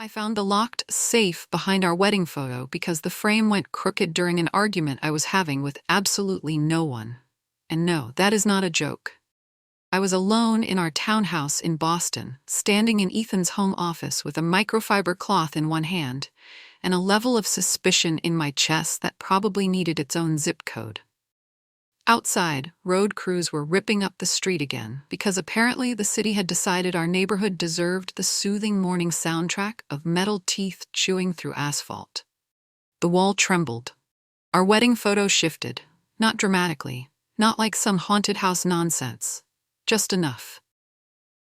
I found the locked safe behind our wedding photo because the frame went crooked during an argument I was having with absolutely no one. And no, that is not a joke. I was alone in our townhouse in Boston, standing in Ethan's home office with a microfiber cloth in one hand and a level of suspicion in my chest that probably needed its own zip code. Outside, road crews were ripping up the street again because apparently the city had decided our neighborhood deserved the soothing morning soundtrack of metal teeth chewing through asphalt. The wall trembled. Our wedding photo shifted, not dramatically, not like some haunted house nonsense, just enough.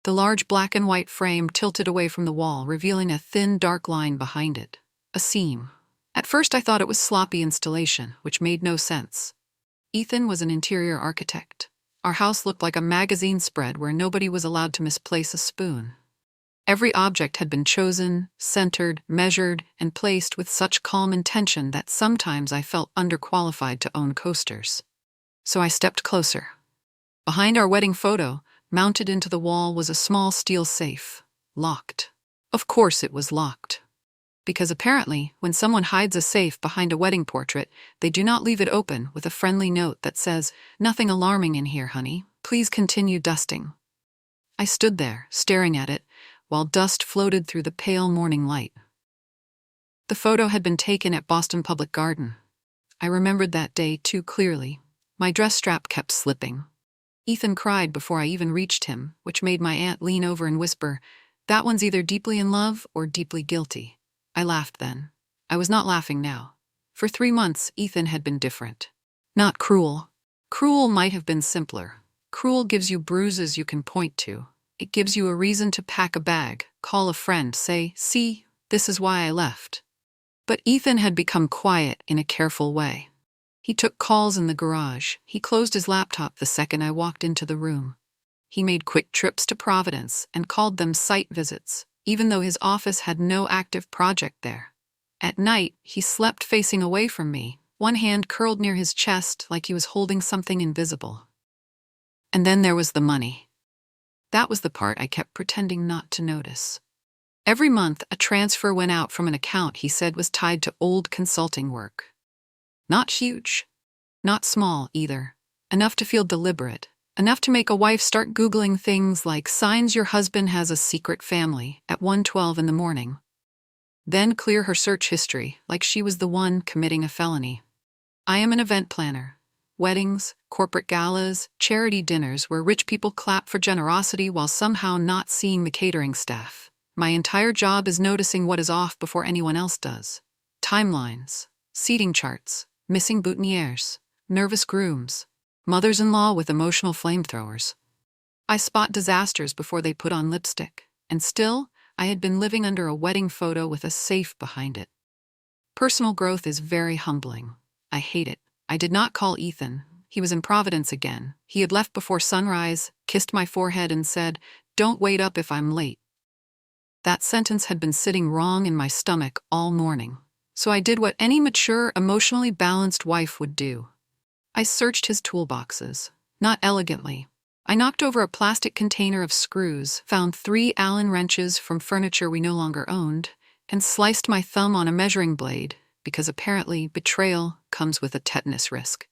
The large black and white frame tilted away from the wall, revealing a thin, dark line behind it, a seam. At first I thought it was sloppy installation, which made no sense. Ethan was an interior architect. Our house looked like a magazine spread where nobody was allowed to misplace a spoon. Every object had been chosen, centered, measured, and placed with such calm intention that sometimes I felt underqualified to own coasters. So I stepped closer. Behind our wedding photo, mounted into the wall, was a small steel safe, locked. Of course it was locked. Because apparently, when someone hides a safe behind a wedding portrait, they do not leave it open with a friendly note that says, "Nothing alarming in here, honey. Please continue dusting." I stood there, staring at it, while dust floated through the pale morning light. The photo had been taken at Boston Public Garden. I remembered that day too clearly. My dress strap kept slipping. Ethan cried before I even reached him, which made my aunt lean over and whisper, "That one's either deeply in love or deeply guilty." I laughed then. I was not laughing now. For 3 months, Ethan had been different. Not cruel. Cruel might have been simpler. Cruel gives you bruises you can point to. It gives you a reason to pack a bag, call a friend, say, "See, this is why I left." But Ethan had become quiet in a careful way. He took calls in the garage. He closed his laptop the second I walked into the room. He made quick trips to Providence and called them site visits, even though his office had no active project there. At night, he slept facing away from me, one hand curled near his chest like he was holding something invisible. And then there was the money. That was the part I kept pretending not to notice. Every month, a transfer went out from an account he said was tied to old consulting work. Not huge. Not small, either. Enough to feel deliberate. Enough to make a wife start Googling things like signs your husband has a secret family at 1:12 in the morning. Then clear her search history like she was the one committing a felony. I am an event planner. Weddings, corporate galas, charity dinners where rich people clap for generosity while somehow not seeing the catering staff. My entire job is noticing what is off before anyone else does. Timelines, seating charts, missing boutonnieres, nervous grooms, mothers-in-law with emotional flamethrowers. I spot disasters before they put on lipstick, and still, I had been living under a wedding photo with a safe behind it. Personal growth is very humbling. I hate it. I did not call Ethan. He was in Providence again. He had left before sunrise, kissed my forehead, and said, "Don't wait up if I'm late." That sentence had been sitting wrong in my stomach all morning, so I did what any mature, emotionally balanced wife would do. I searched his toolboxes, not elegantly. I knocked over a plastic container of screws, found 3 Allen wrenches from furniture we no longer owned, and sliced my thumb on a measuring blade, because apparently betrayal comes with a tetanus risk.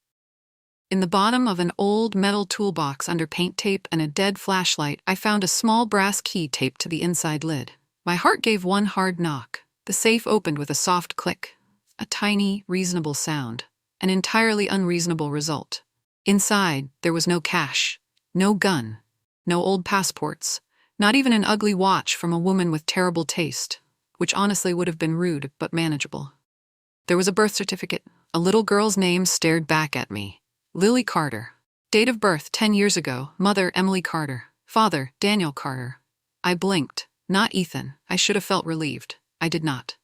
In the bottom of an old metal toolbox under paint tape and a dead flashlight, I found a small brass key taped to the inside lid. My heart gave one hard knock. The safe opened with a soft click. A tiny, reasonable sound. An entirely unreasonable result. Inside, there was no cash, no gun, no old passports, not even an ugly watch from a woman with terrible taste, which honestly would have been rude but manageable. There was a birth certificate. A little girl's name stared back at me. Lily Carter. Date of birth 10 years ago. Mother Emily Carter. Father Daniel Carter. I blinked. Not Ethan. I should have felt relieved. I did not.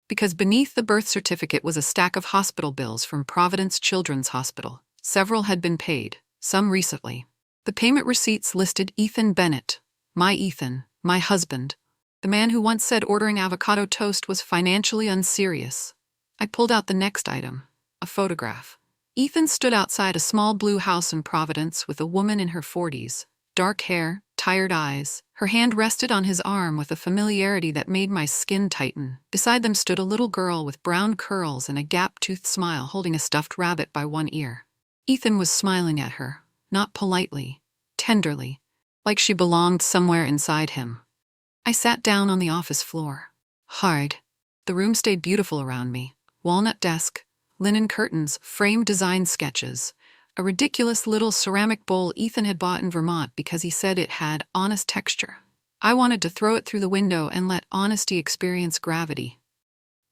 Because beneath the birth certificate was a stack of hospital bills from Providence Children's Hospital. Several had been paid, some recently. The payment receipts listed Ethan Bennett, my husband, the man who once said ordering avocado toast was financially unserious. I pulled out the next item, a photograph. Ethan stood outside a small blue house in Providence with a woman in her 40s, dark hair, tired eyes, Her hand rested on his arm with a familiarity that made my skin tighten. Beside them stood a little girl with brown curls and a gap-toothed smile holding a stuffed rabbit by one ear. Ethan was smiling at her, not politely, tenderly, like she belonged somewhere inside him. I sat down on the office floor. Hard. The room stayed beautiful around me. Walnut desk, linen curtains, framed design sketches. A ridiculous little ceramic bowl Ethan had bought in Vermont because he said it had honest texture. I wanted to throw it through the window and let honesty experience gravity.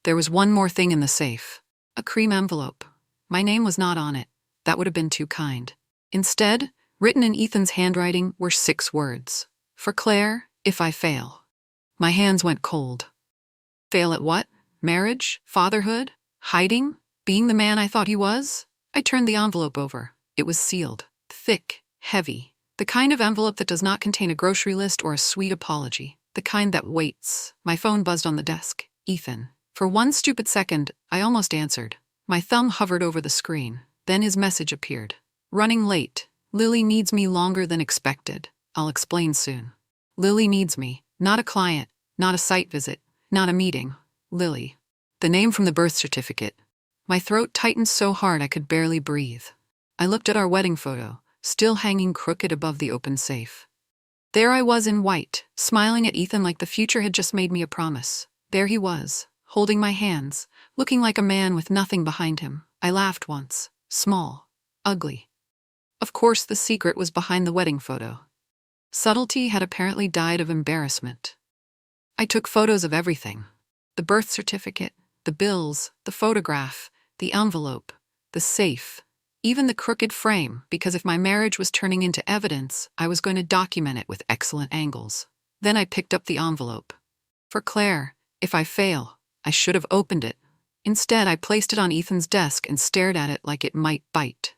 There was one more thing in the safe. A cream envelope. My name was not on it. That would have been too kind. Instead, written in Ethan's handwriting were 6 words. For Claire, if I fail. My hands went cold. Fail at what? Marriage? Fatherhood? Hiding? Being the man I thought he was? I turned the envelope over. It was sealed. Thick, heavy. The kind of envelope that does not contain a grocery list or a sweet apology. The kind that waits. My phone buzzed on the desk. Ethan. For one stupid second, I almost answered. My thumb hovered over the screen. Then his message appeared. Running late. Lily needs me longer than expected. I'll explain soon. Lily needs me. Not a client. Not a site visit. Not a meeting. Lily. The name from the birth certificate. My throat tightened so hard I could barely breathe. I looked at our wedding photo, still hanging crooked above the open safe. There I was in white, smiling at Ethan like the future had just made me a promise. There he was, holding my hands, looking like a man with nothing behind him. I laughed once. Small. Ugly. Of course, the secret was behind the wedding photo. Subtlety had apparently died of embarrassment. I took photos of everything. The birth certificate, the bills, the photograph, the envelope, the safe, even the crooked frame, because if my marriage was turning into evidence, I was going to document it with excellent angles. Then I picked up the envelope. For Claire, if I fail, I should have opened it. Instead, I placed it on Ethan's desk and stared at it like it might bite.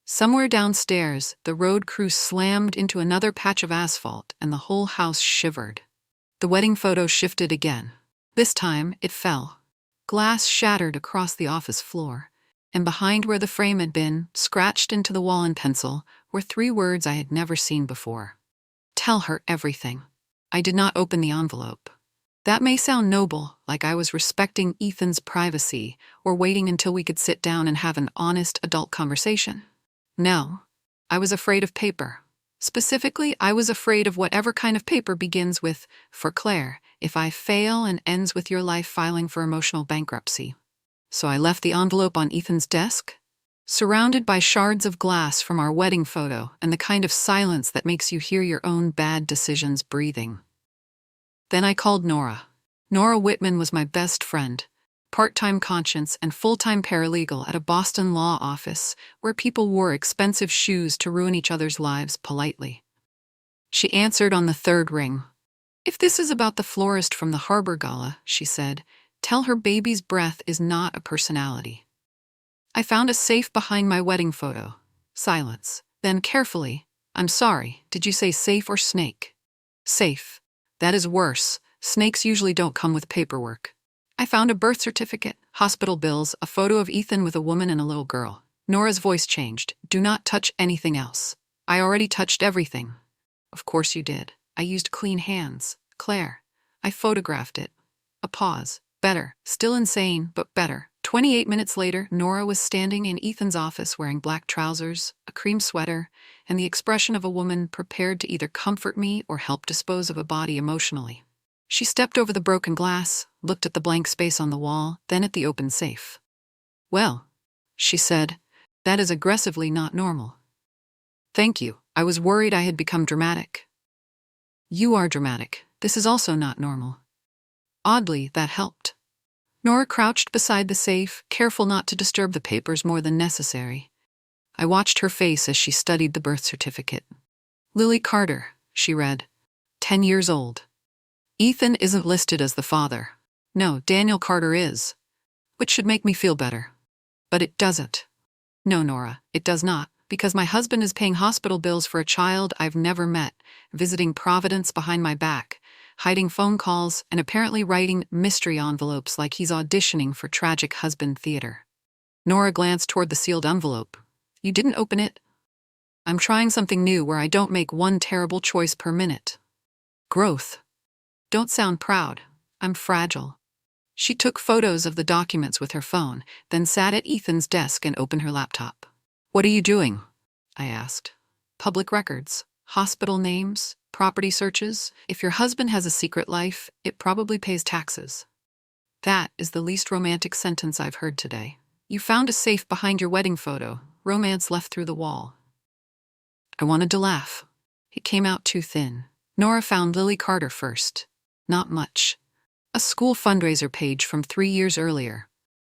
Somewhere downstairs, the road crew slammed into another patch of asphalt and the whole house shivered. The wedding photo shifted again. This time, it fell. Glass shattered across the office floor, and behind where the frame had been, scratched into the wall in pencil, were 3 words I had never seen before. Tell her everything. I did not open the envelope. That may sound noble, like I was respecting Ethan's privacy, or waiting until we could sit down and have an honest adult conversation. No, I was afraid of paper. Specifically, I was afraid of whatever kind of paper begins with, for Claire, if I fail and ends with your life filing for emotional bankruptcy. So I left the envelope on Ethan's desk, surrounded by shards of glass from our wedding photo and the kind of silence that makes you hear your own bad decisions breathing. Then I called Nora. Nora Whitman was my best friend, part-time conscience and full-time paralegal at a Boston law office where people wore expensive shoes to ruin each other's lives politely. She answered on the 3rd ring. If this is about the florist from the Harbor Gala, she said, tell her baby's breath is not a personality. I found a safe behind my wedding photo. Silence. Then carefully, I'm sorry, did you say safe or snake? Safe. That is worse. Snakes usually don't come with paperwork. I found a birth certificate, hospital bills, a photo of Ethan with a woman and a little girl. Nora's voice changed. Do not touch anything else. I already touched everything. Of course you did. I used clean hands. Claire. I photographed it. A pause. Better. Still insane, but better. 28 minutes later, Nora was standing in Ethan's office wearing black trousers, a cream sweater, and the expression of a woman prepared to either comfort me or help dispose of a body emotionally. She stepped over the broken glass, looked at the blank space on the wall, then at the open safe. Well, she said, that is aggressively not normal. Thank you. I was worried I had become dramatic. You are dramatic. This is also not normal. Oddly, that helped. Nora crouched beside the safe, careful not to disturb the papers more than necessary. I watched her face as she studied the birth certificate. Lily Carter, she read. 10 years old. Ethan isn't listed as the father. No, Daniel Carter is. Which should make me feel better. But it doesn't. No, Nora, it does not, because my husband is paying hospital bills for a child I've never met, visiting Providence behind my back, hiding phone calls, and apparently writing mystery envelopes like he's auditioning for tragic husband theater. Nora glanced toward the sealed envelope. You didn't open it? I'm trying something new where I don't make one terrible choice per minute. Growth. Don't sound proud. I'm fragile. She took photos of the documents with her phone, then sat at Ethan's desk and opened her laptop. What are you doing? I asked. Public records, hospital names, property searches. If your husband has a secret life, it probably pays taxes. That is the least romantic sentence I've heard today. You found a safe behind your wedding photo, romance left through the wall. I wanted to laugh. It came out too thin. Nora found Lily Carter first. Not much. A school fundraiser page from 3 years earlier.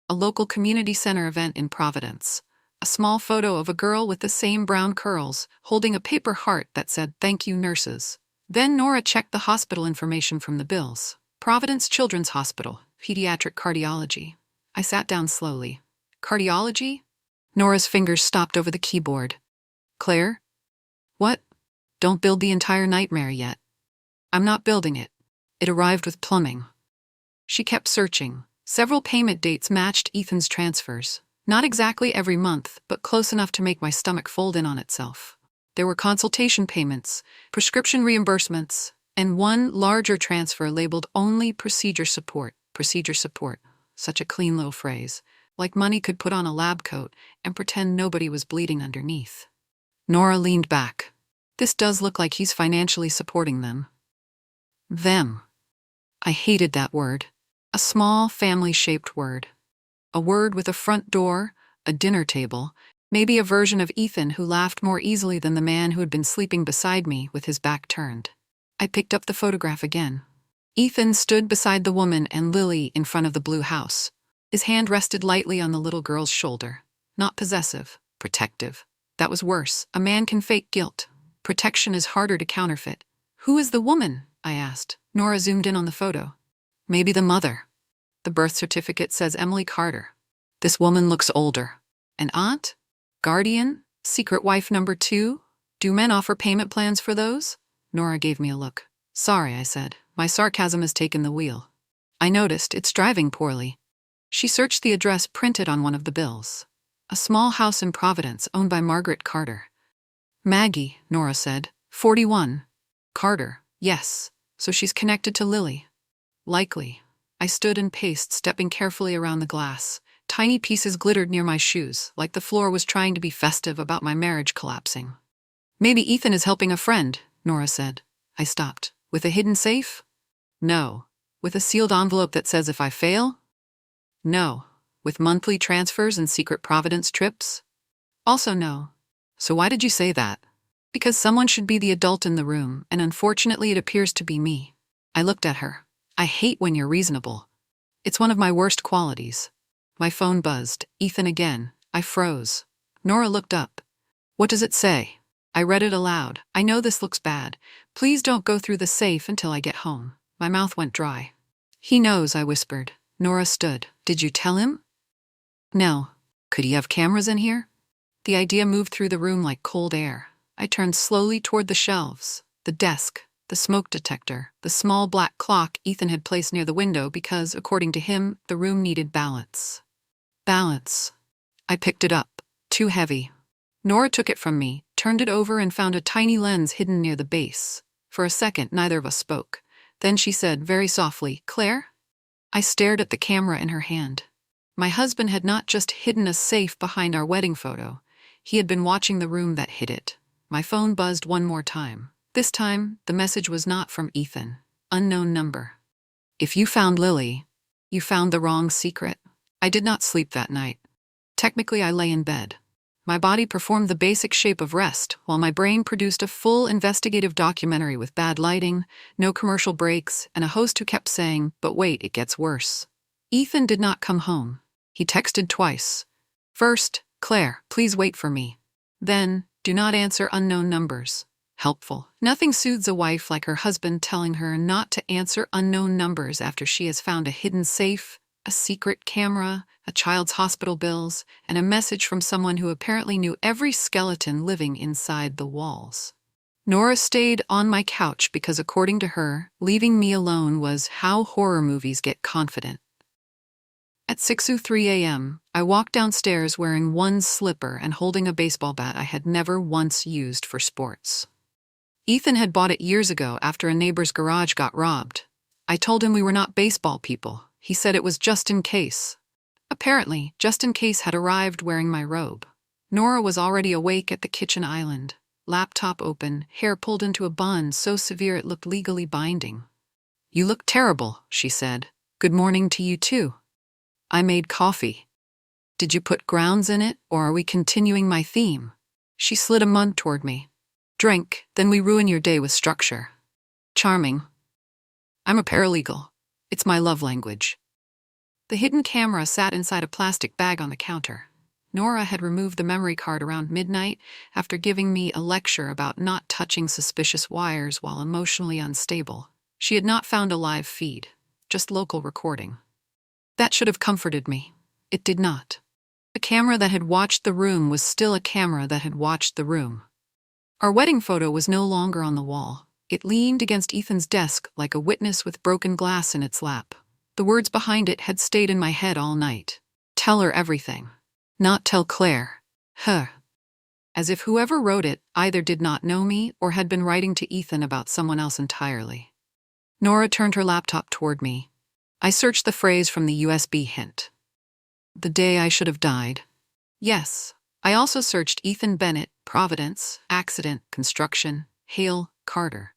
A local community center event in Providence. A small photo of a girl with the same brown curls, holding a paper heart that said, "Thank you, nurses." Then Nora checked the hospital information from the bills. Providence Children's Hospital, pediatric cardiology. I sat down slowly. Cardiology? Nora's fingers stopped over the keyboard. Claire? What? Don't build the entire nightmare yet. I'm not building it. It arrived with plumbing. She kept searching. Several payment dates matched Ethan's transfers. Not exactly every month, but close enough to make my stomach fold in on itself. There were consultation payments, prescription reimbursements, and one larger transfer labeled only procedure support. Procedure support. Such a clean little phrase. Like money could put on a lab coat and pretend nobody was bleeding underneath. Nora leaned back. This does look like he's financially supporting them. Them. I hated that word. A small, family-shaped word. A word with a front door, a dinner table, maybe a version of Ethan who laughed more easily than the man who had been sleeping beside me with his back turned. I picked up the photograph again. Ethan stood beside the woman and Lily in front of the blue house. His hand rested lightly on the little girl's shoulder. Not possessive, protective. That was worse. A man can fake guilt. Protection is harder to counterfeit. Who is the woman? I asked. Nora zoomed in on the photo. Maybe the mother. The birth certificate says Emily Carter. This woman looks older. An aunt? Guardian? Secret wife number 2? Do men offer payment plans for those? Nora gave me a look. Sorry, I said. My sarcasm has taken the wheel. I noticed it's driving poorly. She searched the address printed on one of the bills. A small house in Providence owned by Margaret Carter. Maggie, Nora said. 41. Carter, yes. So she's connected to Lily. Likely. I stood and paced, stepping carefully around the glass. Tiny pieces glittered near my shoes, like the floor was trying to be festive about my marriage collapsing. Maybe Ethan is helping a friend, Nora said. I stopped. With a hidden safe? No. With a sealed envelope that says if I fail? No. With monthly transfers and secret Providence trips? Also no. So why did you say that? Because someone should be the adult in the room, and unfortunately it appears to be me. I looked at her. I hate when you're reasonable. It's one of my worst qualities. My phone buzzed. Ethan again. I froze. Nora looked up. What does it say? I read it aloud. I know this looks bad. Please don't go through the safe until I get home. My mouth went dry. He knows, I whispered. Nora stood. Did you tell him? No. Could he have cameras in here? The idea moved through the room like cold air. I turned slowly toward the shelves, the desk, the smoke detector, the small black clock Ethan had placed near the window because, according to him, the room needed balance. Balance. I picked it up. Too heavy. Nora took it from me, turned it over and found a tiny lens hidden near the base. For a second, neither of us spoke. Then she said very softly, Claire? I stared at the camera in her hand. My husband had not just hidden a safe behind our wedding photo. He had been watching the room that hid it. My phone buzzed one more time. This time, the message was not from Ethan. Unknown number. If you found Lily, you found the wrong secret. I did not sleep that night. Technically, I lay in bed. My body performed the basic shape of rest, while my brain produced a full investigative documentary with bad lighting, no commercial breaks, and a host who kept saying, but wait, it gets worse. Ethan did not come home. He texted twice. First, Claire, please wait for me. Then, do not answer unknown numbers. Helpful. Nothing soothes a wife like her husband telling her not to answer unknown numbers after she has found a hidden safe, a secret camera, a child's hospital bills, and a message from someone who apparently knew every skeleton living inside the walls. Nora stayed on my couch because, according to her, leaving me alone was how horror movies get confident. At 6:03 a.m., I walked downstairs wearing one slipper and holding a baseball bat I had never once used for sports. Ethan had bought it years ago after a neighbor's garage got robbed. I told him we were not baseball people. He said it was just in case. Apparently, just in case had arrived wearing my robe. Nora was already awake at the kitchen island, laptop open, hair pulled into a bun so severe it looked legally binding. "You look terrible," she said. "Good morning to you too." I made coffee. "Did you put grounds in it, or are we continuing my theme?" She slid a mug toward me. "Drink, then we ruin your day with structure." Charming. I'm a paralegal. It's my love language. The hidden camera sat inside a plastic bag on the counter. Nora had removed the memory card around midnight after giving me a lecture about not touching suspicious wires while emotionally unstable. She had not found a live feed, just local recording. That should have comforted me. It did not. The camera that had watched the room was still a camera that had watched the room. Our wedding photo was no longer on the wall. It leaned against Ethan's desk like a witness with broken glass in its lap. The words behind it had stayed in my head all night. Tell her everything. Not tell Claire. Her. As if whoever wrote it either did not know me or had been writing to Ethan about someone else entirely. Nora turned her laptop toward me. I searched the phrase from the USB hint. The day I should have died. Yes. I also searched Ethan Bennett, Providence, accident, construction, Hale, Carter.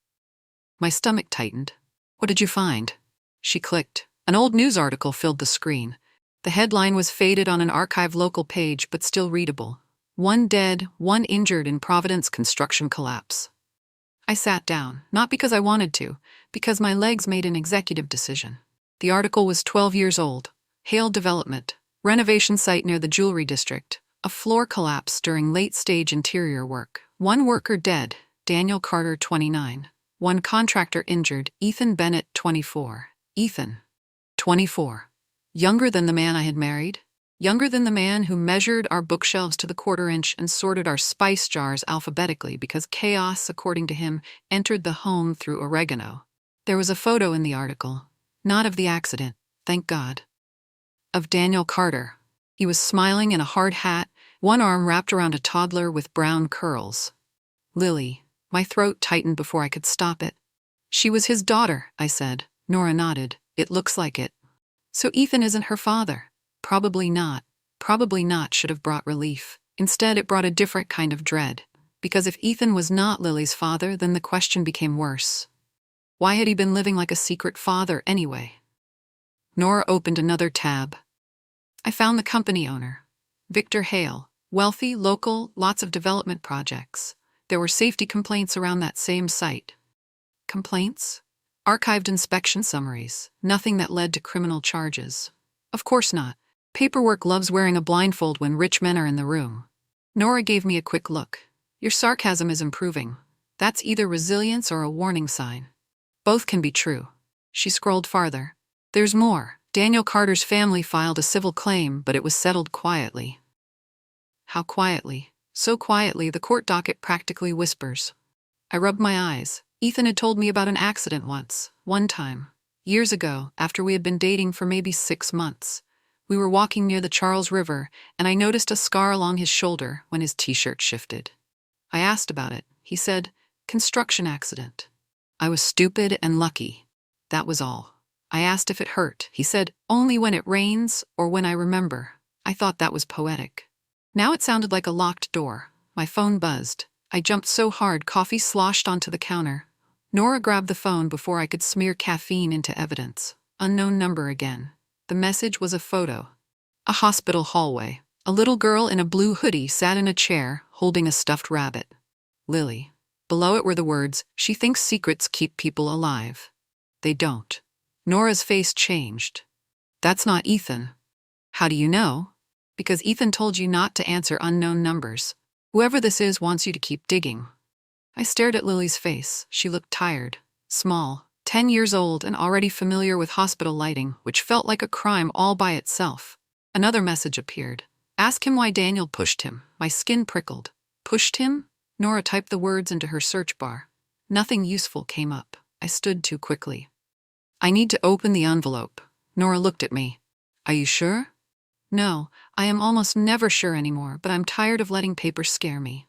My stomach tightened. What did you find? She clicked. An old news article filled the screen. The headline was faded on an archive local page but still readable. 1 dead, 1 injured in Providence construction collapse. I sat down, not because I wanted to, because my legs made an executive decision. The article was 12 years old. Hale Development, renovation site near the jewelry district. A floor collapse during late-stage interior work. 1 worker dead, Daniel Carter, 29. 1 contractor injured, Ethan Bennett, 24. Ethan, 24. Younger than the man I had married? Younger than the man who measured our bookshelves to the quarter-inch and sorted our spice jars alphabetically because chaos, according to him, entered the home through oregano. There was a photo in the article. Not of the accident, thank God. Of Daniel Carter. He was smiling in a hard hat, one arm wrapped around a toddler with brown curls. Lily. My throat tightened before I could stop it. She was his daughter, I said. Nora nodded. It looks like it. So Ethan isn't her father. Probably not. Probably not should have brought relief. Instead, it brought a different kind of dread. Because if Ethan was not Lily's father, then the question became worse. Why had he been living like a secret father anyway? Nora opened another tab. I found the company owner. Victor Hale. Wealthy, local, lots of development projects. There were safety complaints around that same site. Complaints? Archived inspection summaries. Nothing that led to criminal charges. Of course not. Paperwork loves wearing a blindfold when rich men are in the room. Nora gave me a quick look. Your sarcasm is improving. That's either resilience or a warning sign. Both can be true. She scrolled farther. There's more. Daniel Carter's family filed a civil claim, but it was settled quietly. How quietly? So quietly the court docket practically whispers. I rubbed my eyes. Ethan had told me about an accident once, one time. Years ago, after we had been dating for maybe 6 months. We were walking near the Charles River, and I noticed a scar along his shoulder when his t-shirt shifted. I asked about it. He said, construction accident. I was stupid and lucky. That was all. I asked if it hurt. He said, only when it rains or when I remember. I thought that was poetic. Now it sounded like a locked door. My phone buzzed. I jumped so hard coffee sloshed onto the counter. Nora grabbed the phone before I could smear caffeine into evidence. Unknown number again. The message was a photo. A hospital hallway. A little girl in a blue hoodie sat in a chair, holding a stuffed rabbit. Lily. Below it were the words, she thinks secrets keep people alive. They don't. Nora's face changed. That's not Ethan. How do you know? Because Ethan told you not to answer unknown numbers. Whoever this is wants you to keep digging. I stared at Lily's face. She looked tired, small, 10 years old and already familiar with hospital lighting, which felt like a crime all by itself. Another message appeared. Ask him why Daniel pushed him. My skin prickled. Pushed him? Nora typed the words into her search bar. Nothing useful came up. I stood too quickly. I need to open the envelope. Nora looked at me. Are you sure? No, I am almost never sure anymore, but I'm tired of letting paper scare me.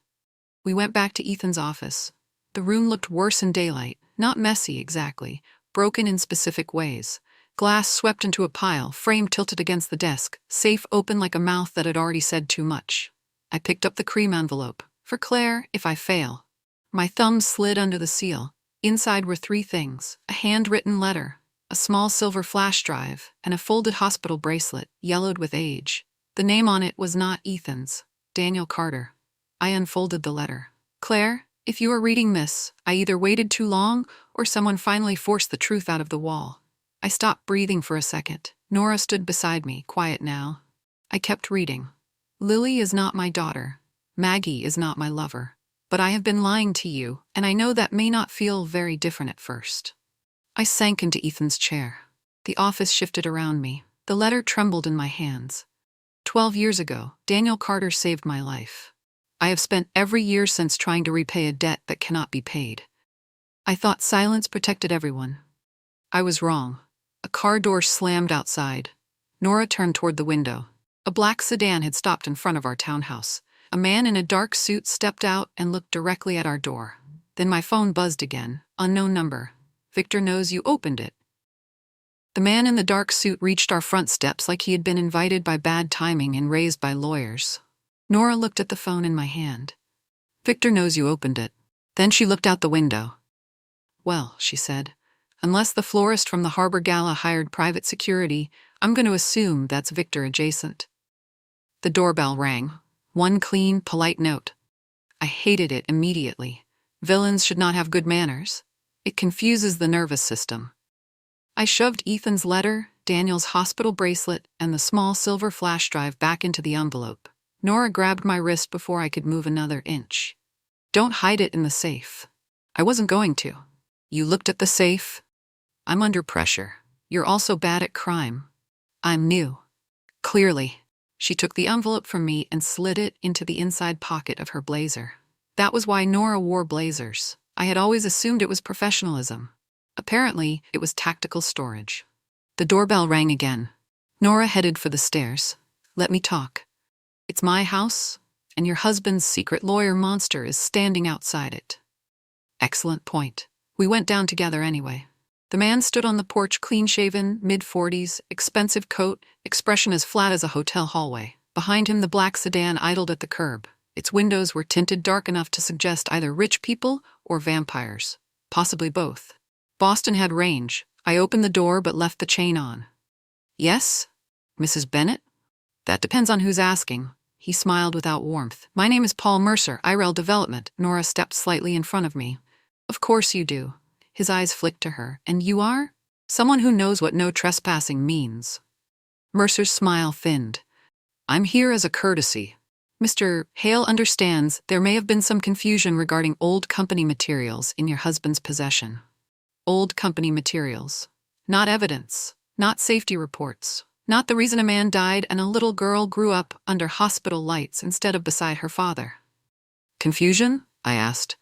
We went back to Ethan's office. The room looked worse in daylight, not messy exactly, broken in specific ways. Glass swept into a pile, frame tilted against the desk, safe open like a mouth that had already said too much. I picked up the cream envelope. For Claire, if I fail. My thumb slid under the seal. Inside were 3 things: a handwritten letter, a small silver flash drive, and a folded hospital bracelet, yellowed with age. The name on it was not Ethan's. Daniel Carter. I unfolded the letter. Claire, if you are reading this, I either waited too long or someone finally forced the truth out of the wall. I stopped breathing for a second. Nora stood beside me, quiet now. I kept reading. Lily is not my daughter. Maggie is not my lover. But I have been lying to you, and I know that may not feel very different at first. I sank into Ethan's chair. The office shifted around me. The letter trembled in my hands. 12 years ago, Daniel Carter saved my life. I have spent every year since trying to repay a debt that cannot be paid. I thought silence protected everyone. I was wrong. A car door slammed outside. Nora turned toward the window. A black sedan had stopped in front of our townhouse. A man in a dark suit stepped out and looked directly at our door. Then my phone buzzed again. Unknown number. Victor knows you opened it. The man in the dark suit reached our front steps like he had been invited by bad timing and raised by lawyers. Nora looked at the phone in my hand. Victor knows you opened it. Then she looked out the window. Well, she said, unless the florist from the Harbor Gala hired private security, I'm going to assume that's Victor adjacent. The doorbell rang. One clean, polite note. I hated it immediately. Villains should not have good manners. It confuses the nervous system. I shoved Ethan's letter, Daniel's hospital bracelet, and the small silver flash drive back into the envelope. Nora grabbed my wrist before I could move another inch. Don't hide it in the safe. I wasn't going to. You looked at the safe? I'm under pressure. You're also bad at crime. I'm new. Clearly. She took the envelope from me and slid it into the inside pocket of her blazer. That was why Nora wore blazers. I had always assumed it was professionalism. Apparently, it was tactical storage. The doorbell rang again. Nora headed for the stairs. Let me talk. It's my house, and your husband's secret lawyer monster is standing outside it. Excellent point. We went down together anyway. The man stood on the porch, clean-shaven, mid-40s, expensive coat, expression as flat as a hotel hallway. Behind him, the black sedan idled at the curb. Its windows were tinted dark enough to suggest either rich people or vampires. Possibly both. Boston had range. I opened the door but left the chain on. Yes? Mrs. Bennett? That depends on who's asking. He smiled without warmth. My name is Paul Mercer, IRL Development. Nora stepped slightly in front of me. Of course you do. His eyes flicked to her. And you are? Someone who knows what no trespassing means. Mercer's smile thinned. I'm here as a courtesy. Mr. Hale understands there may have been some confusion regarding old company materials in your husband's possession. Old company materials. Not evidence. Not safety reports. Not the reason a man died and a little girl grew up under hospital lights instead of beside her father. Confusion? I asked.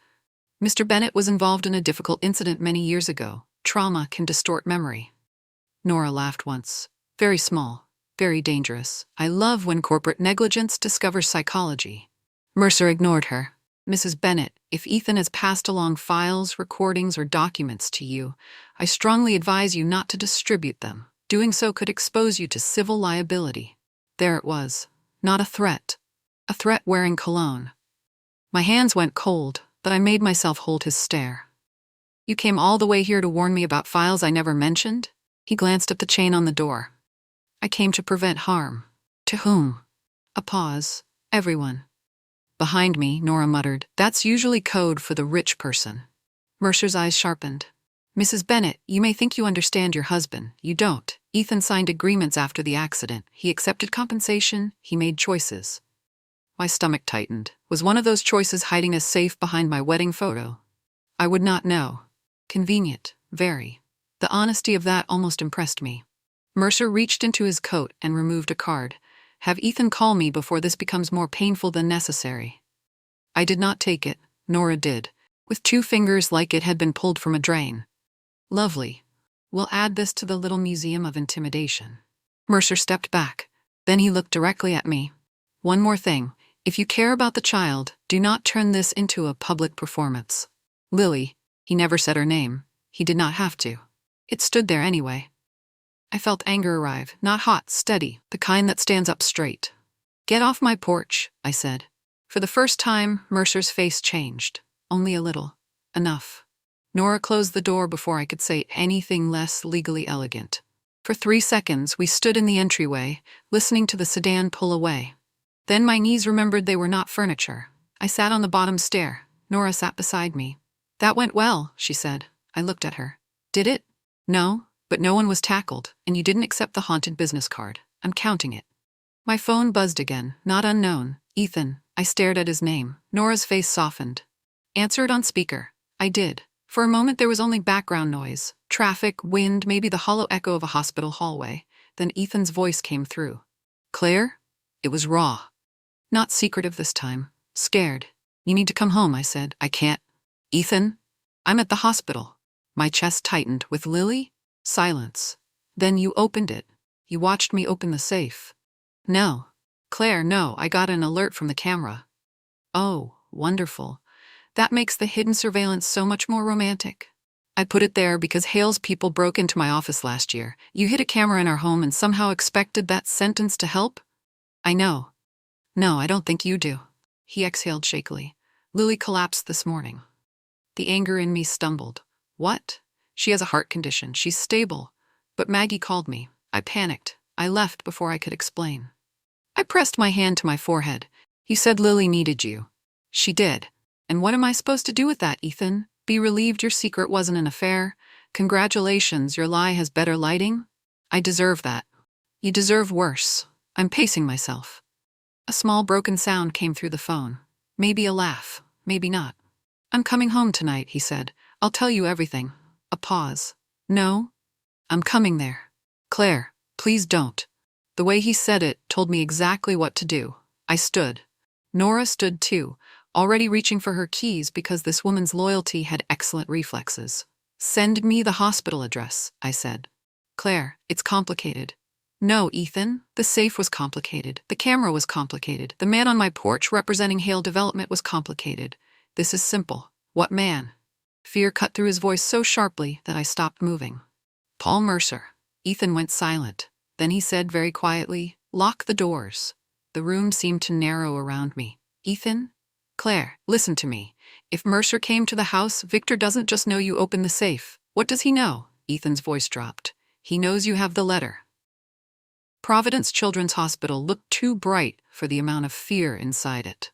Mr. Bennett was involved in a difficult incident many years ago. Trauma can distort memory. Nora laughed once. Very small. Very dangerous. I love when corporate negligence discovers psychology. Mercer ignored her. Mrs. Bennett, if Ethan has passed along files, recordings, or documents to you, I strongly advise you not to distribute them. Doing so could expose you to civil liability. There it was. Not a threat. A threat wearing cologne. My hands went cold, but I made myself hold his stare. You came all the way here to warn me about files I never mentioned? He glanced at the chain on the door. I came to prevent harm. To whom? A pause. Everyone. Behind me, Nora muttered. That's usually code for the rich person. Mercer's eyes sharpened. Mrs. Bennett, you may think you understand your husband. You don't. Ethan signed agreements after the accident. He accepted compensation. He made choices. My stomach tightened. Was one of those choices hiding a safe behind my wedding photo? I would not know. Convenient. Very. The honesty of that almost impressed me. Mercer reached into his coat and removed a card. Have Ethan call me before this becomes more painful than necessary. I did not take it. Nora did, with 2 fingers like it had been pulled from a drain. Lovely. We'll add this to the little museum of intimidation. Mercer stepped back. Then he looked directly at me. One more thing. If you care about the child, do not turn this into a public performance. Lily. He never said her name. He did not have to. It stood there anyway. I felt anger arrive, not hot, steady, the kind that stands up straight. Get off my porch, I said. For the first time, Mercer's face changed. Only a little. Enough. Nora closed the door before I could say anything less legally elegant. For 3 seconds, we stood in the entryway, listening to the sedan pull away. Then my knees remembered they were not furniture. I sat on the bottom stair. Nora sat beside me. That went well, she said. I looked at her. Did it? No, but no one was tackled, and you didn't accept the haunted business card. I'm counting it. My phone buzzed again, not unknown. Ethan. I stared at his name. Nora's face softened. Answer it on speaker. I did. For a moment there was only background noise. Traffic, wind, maybe the hollow echo of a hospital hallway. Then Ethan's voice came through. Claire? It was raw. Not secretive this time. Scared. You need to come home, I said. I can't. Ethan? I'm at the hospital. My chest tightened. With Lily? Silence. Then you opened it. You watched me open the safe. No. Claire, no, I got an alert from the camera. Oh, wonderful. That makes the hidden surveillance so much more romantic. I put it there because Hale's people broke into my office last year. You hid a camera in our home and somehow expected that sentence to help? I know. No, I don't think you do. He exhaled shakily. Lily collapsed this morning. The anger in me stumbled. What? She has a heart condition. She's stable. But Maggie called me. I panicked. I left before I could explain. I pressed my hand to my forehead. You said Lily needed you. She did. And what am I supposed to do with that, Ethan? Be relieved your secret wasn't an affair? Congratulations, your lie has better lighting? I deserve that. You deserve worse. I'm pacing myself. A small broken sound came through the phone. Maybe a laugh. Maybe not. I'm coming home tonight, he said. I'll tell you everything. A pause. No? I'm coming there. Claire, please don't. The way he said it told me exactly what to do. I stood. Nora stood too, already reaching for her keys because this woman's loyalty had excellent reflexes. Send me the hospital address, I said. Claire, it's complicated. No, Ethan, the safe was complicated. The camera was complicated. The man on my porch representing Hale Development was complicated. This is simple. What man? Fear cut through his voice so sharply that I stopped moving. Paul Mercer. Ethan went silent. Then he said very quietly, lock the doors. The room seemed to narrow around me. Ethan? Claire, listen to me. If Mercer came to the house, Victor doesn't just know you opened the safe. What does he know? Ethan's voice dropped. He knows you have the letter. Providence Children's Hospital looked too bright for the amount of fear inside it.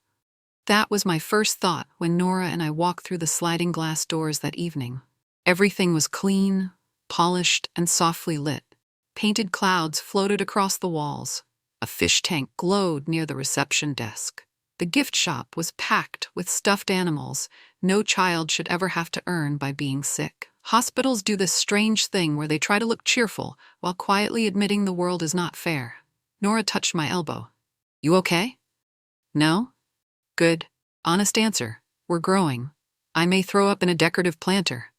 That was my first thought when Nora and I walked through the sliding glass doors that evening. Everything was clean, polished, and softly lit. Painted clouds floated across the walls. A fish tank glowed near the reception desk. The gift shop was packed with stuffed animals no child should ever have to earn by being sick. Hospitals do this strange thing where they try to look cheerful while quietly admitting the world is not fair. Nora touched my elbow. You okay? No? Good. Honest answer. We're growing. I may throw up in a decorative planter.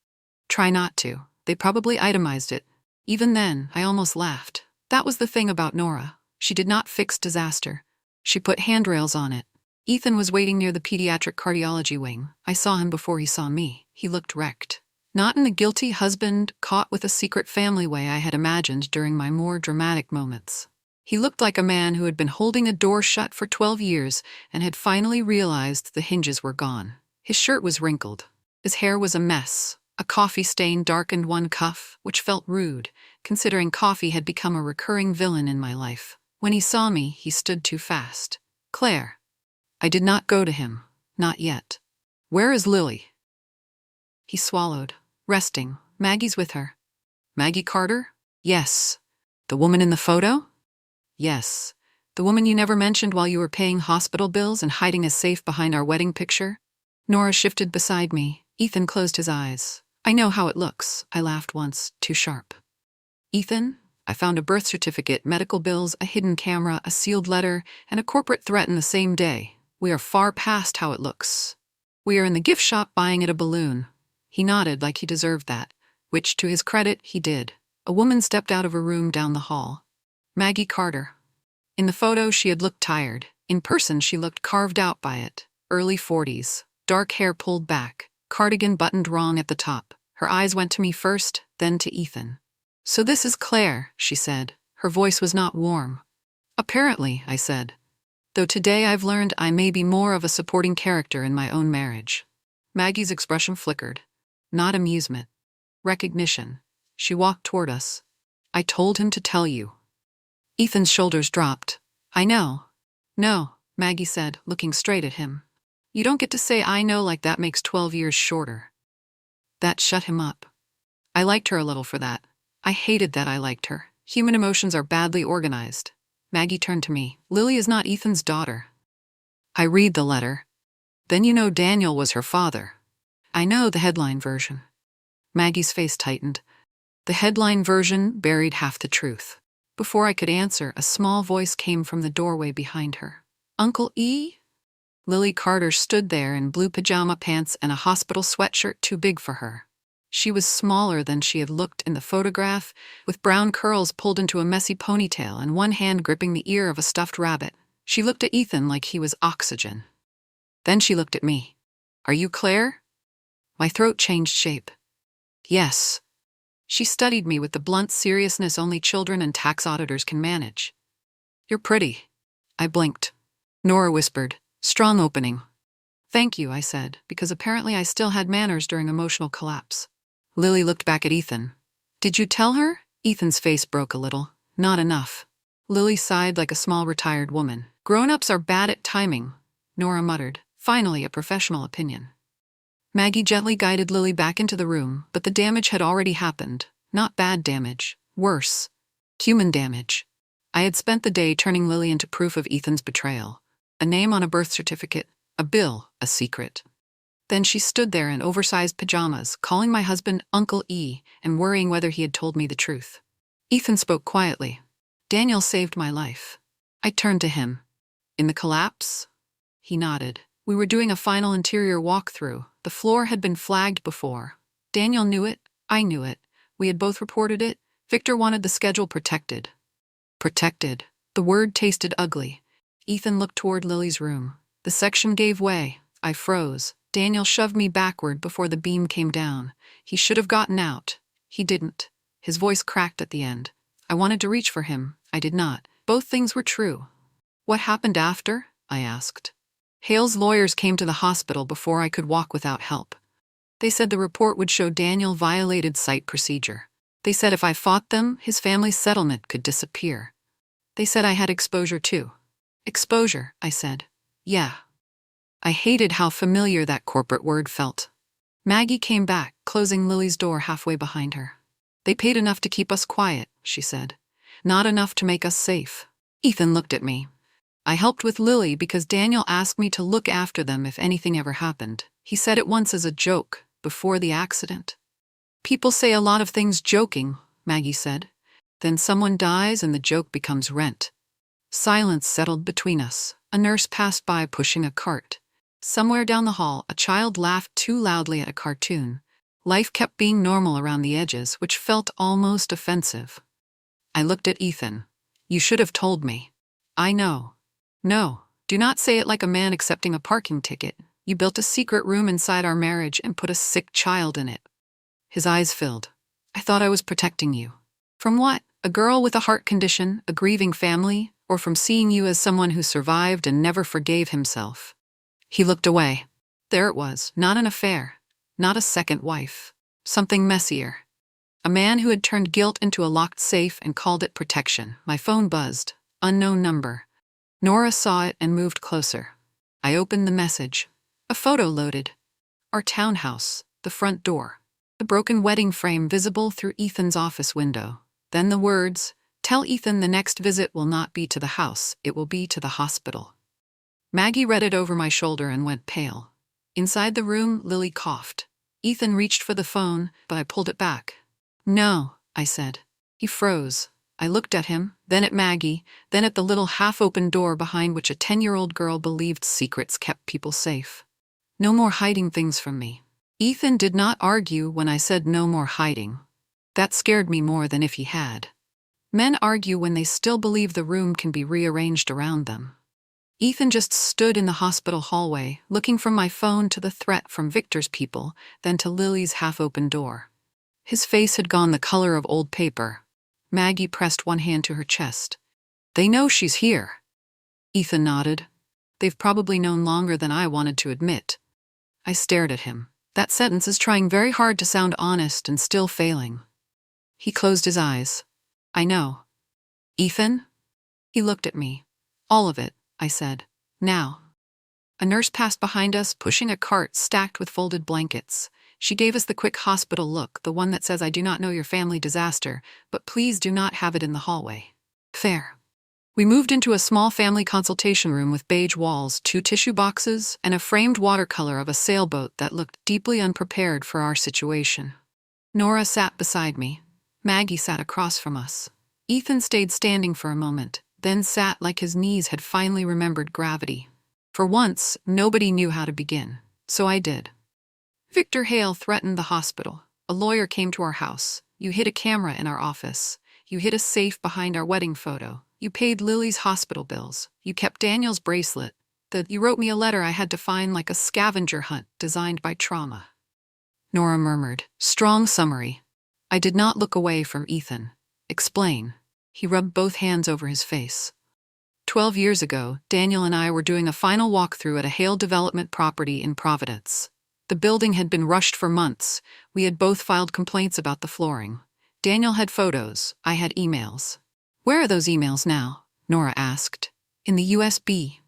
Try not to. They probably itemized it. Even then, I almost laughed. That was the thing about Nora. She did not fix disaster. She put handrails on it. Ethan was waiting near the pediatric cardiology wing. I saw him before he saw me. He looked wrecked. Not in the guilty husband caught with a secret family way I had imagined during my more dramatic moments. He looked like a man who had been holding a door shut for 12 years and had finally realized the hinges were gone. His shirt was wrinkled. His hair was a mess. A coffee stain darkened one cuff, which felt rude, considering coffee had become a recurring villain in my life. When he saw me, he stood too fast. Claire. I did not go to him. Not yet. Where is Lily? He swallowed. Resting. Maggie's with her. Maggie Carter? Yes. The woman in the photo? Yes. The woman you never mentioned while you were paying hospital bills and hiding a safe behind our wedding picture? Nora shifted beside me. Ethan closed his eyes. I know how it looks. I laughed once, too sharp. Ethan, I found a birth certificate, medical bills, a hidden camera, a sealed letter, and a corporate threat in the same day. We are far past how it looks. We are in the gift shop buying it a balloon. He nodded like he deserved that, which, to his credit, he did. A woman stepped out of a room down the hall. Maggie Carter. In the photo, she had looked tired. In person, she looked carved out by it. Early 40s. Dark hair pulled back. cardigan buttoned wrong at the top. Her eyes went to me first, then to Ethan. "So this is Claire," she said. Her voice was not warm. "Apparently," I said. "Though today I've learned I may be more of a supporting character in my own marriage." Maggie's expression flickered. Not amusement. Recognition. She walked toward us. "I told him to tell you." Ethan's shoulders dropped. "I know." "No," Maggie said, looking straight at him. "You don't get to say I know like that makes 12 years shorter." That shut him up. I liked her a little for that. I hated that I liked her. Human emotions are badly organized. Maggie turned to me. "Lily is not Ethan's daughter." I read the letter. "Then you know Daniel was her father." "I know the headline version." Maggie's face tightened. The headline version buried half the truth. Before I could answer, a small voice came from the doorway behind her. "Uncle E?" Lily Carter stood there in blue pajama pants and a hospital sweatshirt too big for her. She was smaller than she had looked in the photograph, with brown curls pulled into a messy ponytail and one hand gripping the ear of a stuffed rabbit. She looked at Ethan like he was oxygen. Then she looked at me. "Are you Claire?" My throat changed shape. "Yes." She studied me with the blunt seriousness only children and tax auditors can manage. "You're pretty." I blinked. Nora whispered, "Strong opening." "Thank you," I said, because apparently I still had manners during emotional collapse. Lily looked back at Ethan. "Did you tell her?" Ethan's face broke a little. "Not enough." Lily sighed like a small retired woman. "Grown-ups are bad at timing," Nora muttered. Finally, a professional opinion. Maggie gently guided Lily back into the room, but the damage had already happened. Not bad damage. Worse. Human damage. I had spent the day turning Lily into proof of Ethan's betrayal. A name on a birth certificate, a bill, a secret. Then she stood there in oversized pajamas, calling my husband Uncle E and worrying whether he had told me the truth. Ethan spoke quietly. "Daniel saved my life." I turned to him. "In the collapse?" He nodded. "We were doing a final interior walkthrough. The floor had been flagged before. Daniel knew it. I knew it. We had both reported it. Victor wanted the schedule protected." Protected. The word tasted ugly. Ethan looked toward Lily's room. The section gave way. I froze. Daniel shoved me backward before the beam came down. He should have gotten out. He didn't. His voice cracked at the end. I wanted to reach for him. I did not. Both things were true. "What happened after?" I asked. "Hale's lawyers came to the hospital before I could walk without help. They said the report would show Daniel violated site procedure. They said if I fought them, his family's settlement could disappear. They said I had exposure too." "Exposure," I said. "Yeah." I hated how familiar that corporate word felt. Maggie came back, closing Lily's door halfway behind her. "They paid enough to keep us quiet," she said. "Not enough to make us safe." Ethan looked at me. "I helped with Lily because Daniel asked me to look after them if anything ever happened. He said it once as a joke, before the accident." "People say a lot of things joking," Maggie said. "Then someone dies and the joke becomes rent." Silence settled between us. A nurse passed by pushing a cart. Somewhere down the hall, a child laughed too loudly at a cartoon. Life kept being normal around the edges, which felt almost offensive. I looked at Ethan. "You should have told me." "I know." "No, do not say it like a man accepting a parking ticket. You built a secret room inside our marriage and put a sick child in it." His eyes filled. "I thought I was protecting you." "From what? A girl with a heart condition, a grieving family, or from seeing you as someone who survived and never forgave himself?" He looked away. There it was, not an affair, not a second wife. Something messier. A man who had turned guilt into a locked safe and called it protection. My phone buzzed. Unknown number. Nora saw it and moved closer. I opened the message. A photo loaded. Our townhouse, the front door. The broken wedding frame visible through Ethan's office window. Then the words, "Tell Ethan the next visit will not be to the house, it will be to the hospital." Maggie read it over my shoulder and went pale. Inside the room, Lily coughed. Ethan reached for the phone, but I pulled it back. "No," I said. He froze. I looked at him, then at Maggie, then at the little half-open door behind which a 10-year-old girl believed secrets kept people safe. No more hiding things from me. Ethan did not argue when I said no more hiding. That scared me more than if he had. Men argue when they still believe the room can be rearranged around them. Ethan just stood in the hospital hallway, looking from my phone to the threat from Victor's people, then to Lily's half-open door. His face had gone the color of old paper. Maggie pressed one hand to her chest. "They know she's here." Ethan nodded. "They've probably known longer than I wanted to admit." I stared at him. That sentence is trying very hard to sound honest and still failing. He closed his eyes. "I know." "Ethan?" He looked at me. "All of it," I said. "Now." A nurse passed behind us, pushing a cart stacked with folded blankets. She gave us the quick hospital look, the one that says, "I do not know your family disaster, but please do not have it in the hallway." Fair. We moved into a small family consultation room with beige walls, 2 tissue boxes, and a framed watercolor of a sailboat that looked deeply unprepared for our situation. Nora sat beside me. Maggie sat across from us. Ethan stayed standing for a moment, then sat like his knees had finally remembered gravity. For once, nobody knew how to begin, so I did. "Victor Hale threatened the hospital. A lawyer came to our house. You hid a camera in our office. You hid a safe behind our wedding photo. You paid Lily's hospital bills. You kept Daniel's bracelet. You wrote me a letter I had to find like a scavenger hunt designed by trauma." Nora murmured. "Strong summary." I did not look away from Ethan. "Explain." He rubbed both hands over his face. 12 years ago, Daniel and I were doing a final walkthrough at a Hale development property in Providence. The building had been rushed for months. We had both filed complaints about the flooring. Daniel had photos. I had emails. "Where are those emails now?" Nora asked. "In the USB.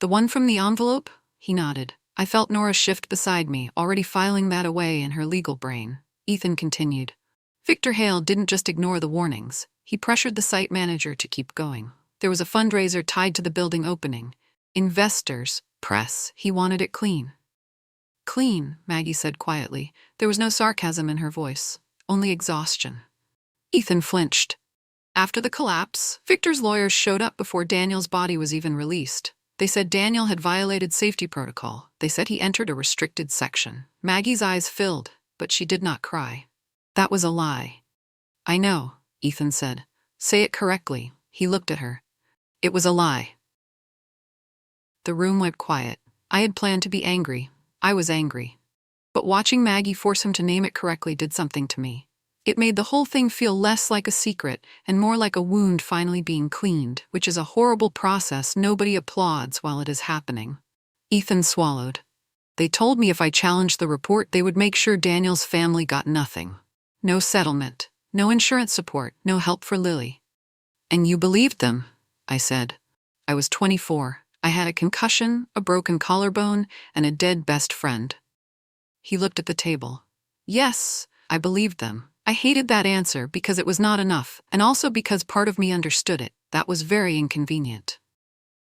"The one from the envelope?" He nodded. I felt Nora shift beside me, already filing that away in her legal brain. Ethan continued. "Victor Hale didn't just ignore the warnings. He pressured the site manager to keep going. There was a fundraiser tied to the building opening. Investors, press, he wanted it clean." "Clean," Maggie said quietly. There was no sarcasm in her voice, only exhaustion. Ethan flinched. "After the collapse, Victor's lawyers showed up before Daniel's body was even released. They said Daniel had violated safety protocol. They said he entered a restricted section." Maggie's eyes filled, but she did not cry. "That was a lie." "I know," Ethan said. "Say it correctly." He looked at her. "It was a lie." The room went quiet. I had planned to be angry. I was angry. But watching Maggie force him to name it correctly did something to me. It made the whole thing feel less like a secret and more like a wound finally being cleaned, which is a horrible process nobody applauds while it is happening. Ethan swallowed. "They told me if I challenged the report, they would make sure Daniel's family got nothing. No settlement, no insurance support, no help for Lily." "And you believed them?" I said. I was 24. I had a concussion, a broken collarbone, and a dead best friend. He looked at the table. "Yes, I believed them. I hated that answer because it was not enough, and also because part of me understood it. That was very inconvenient."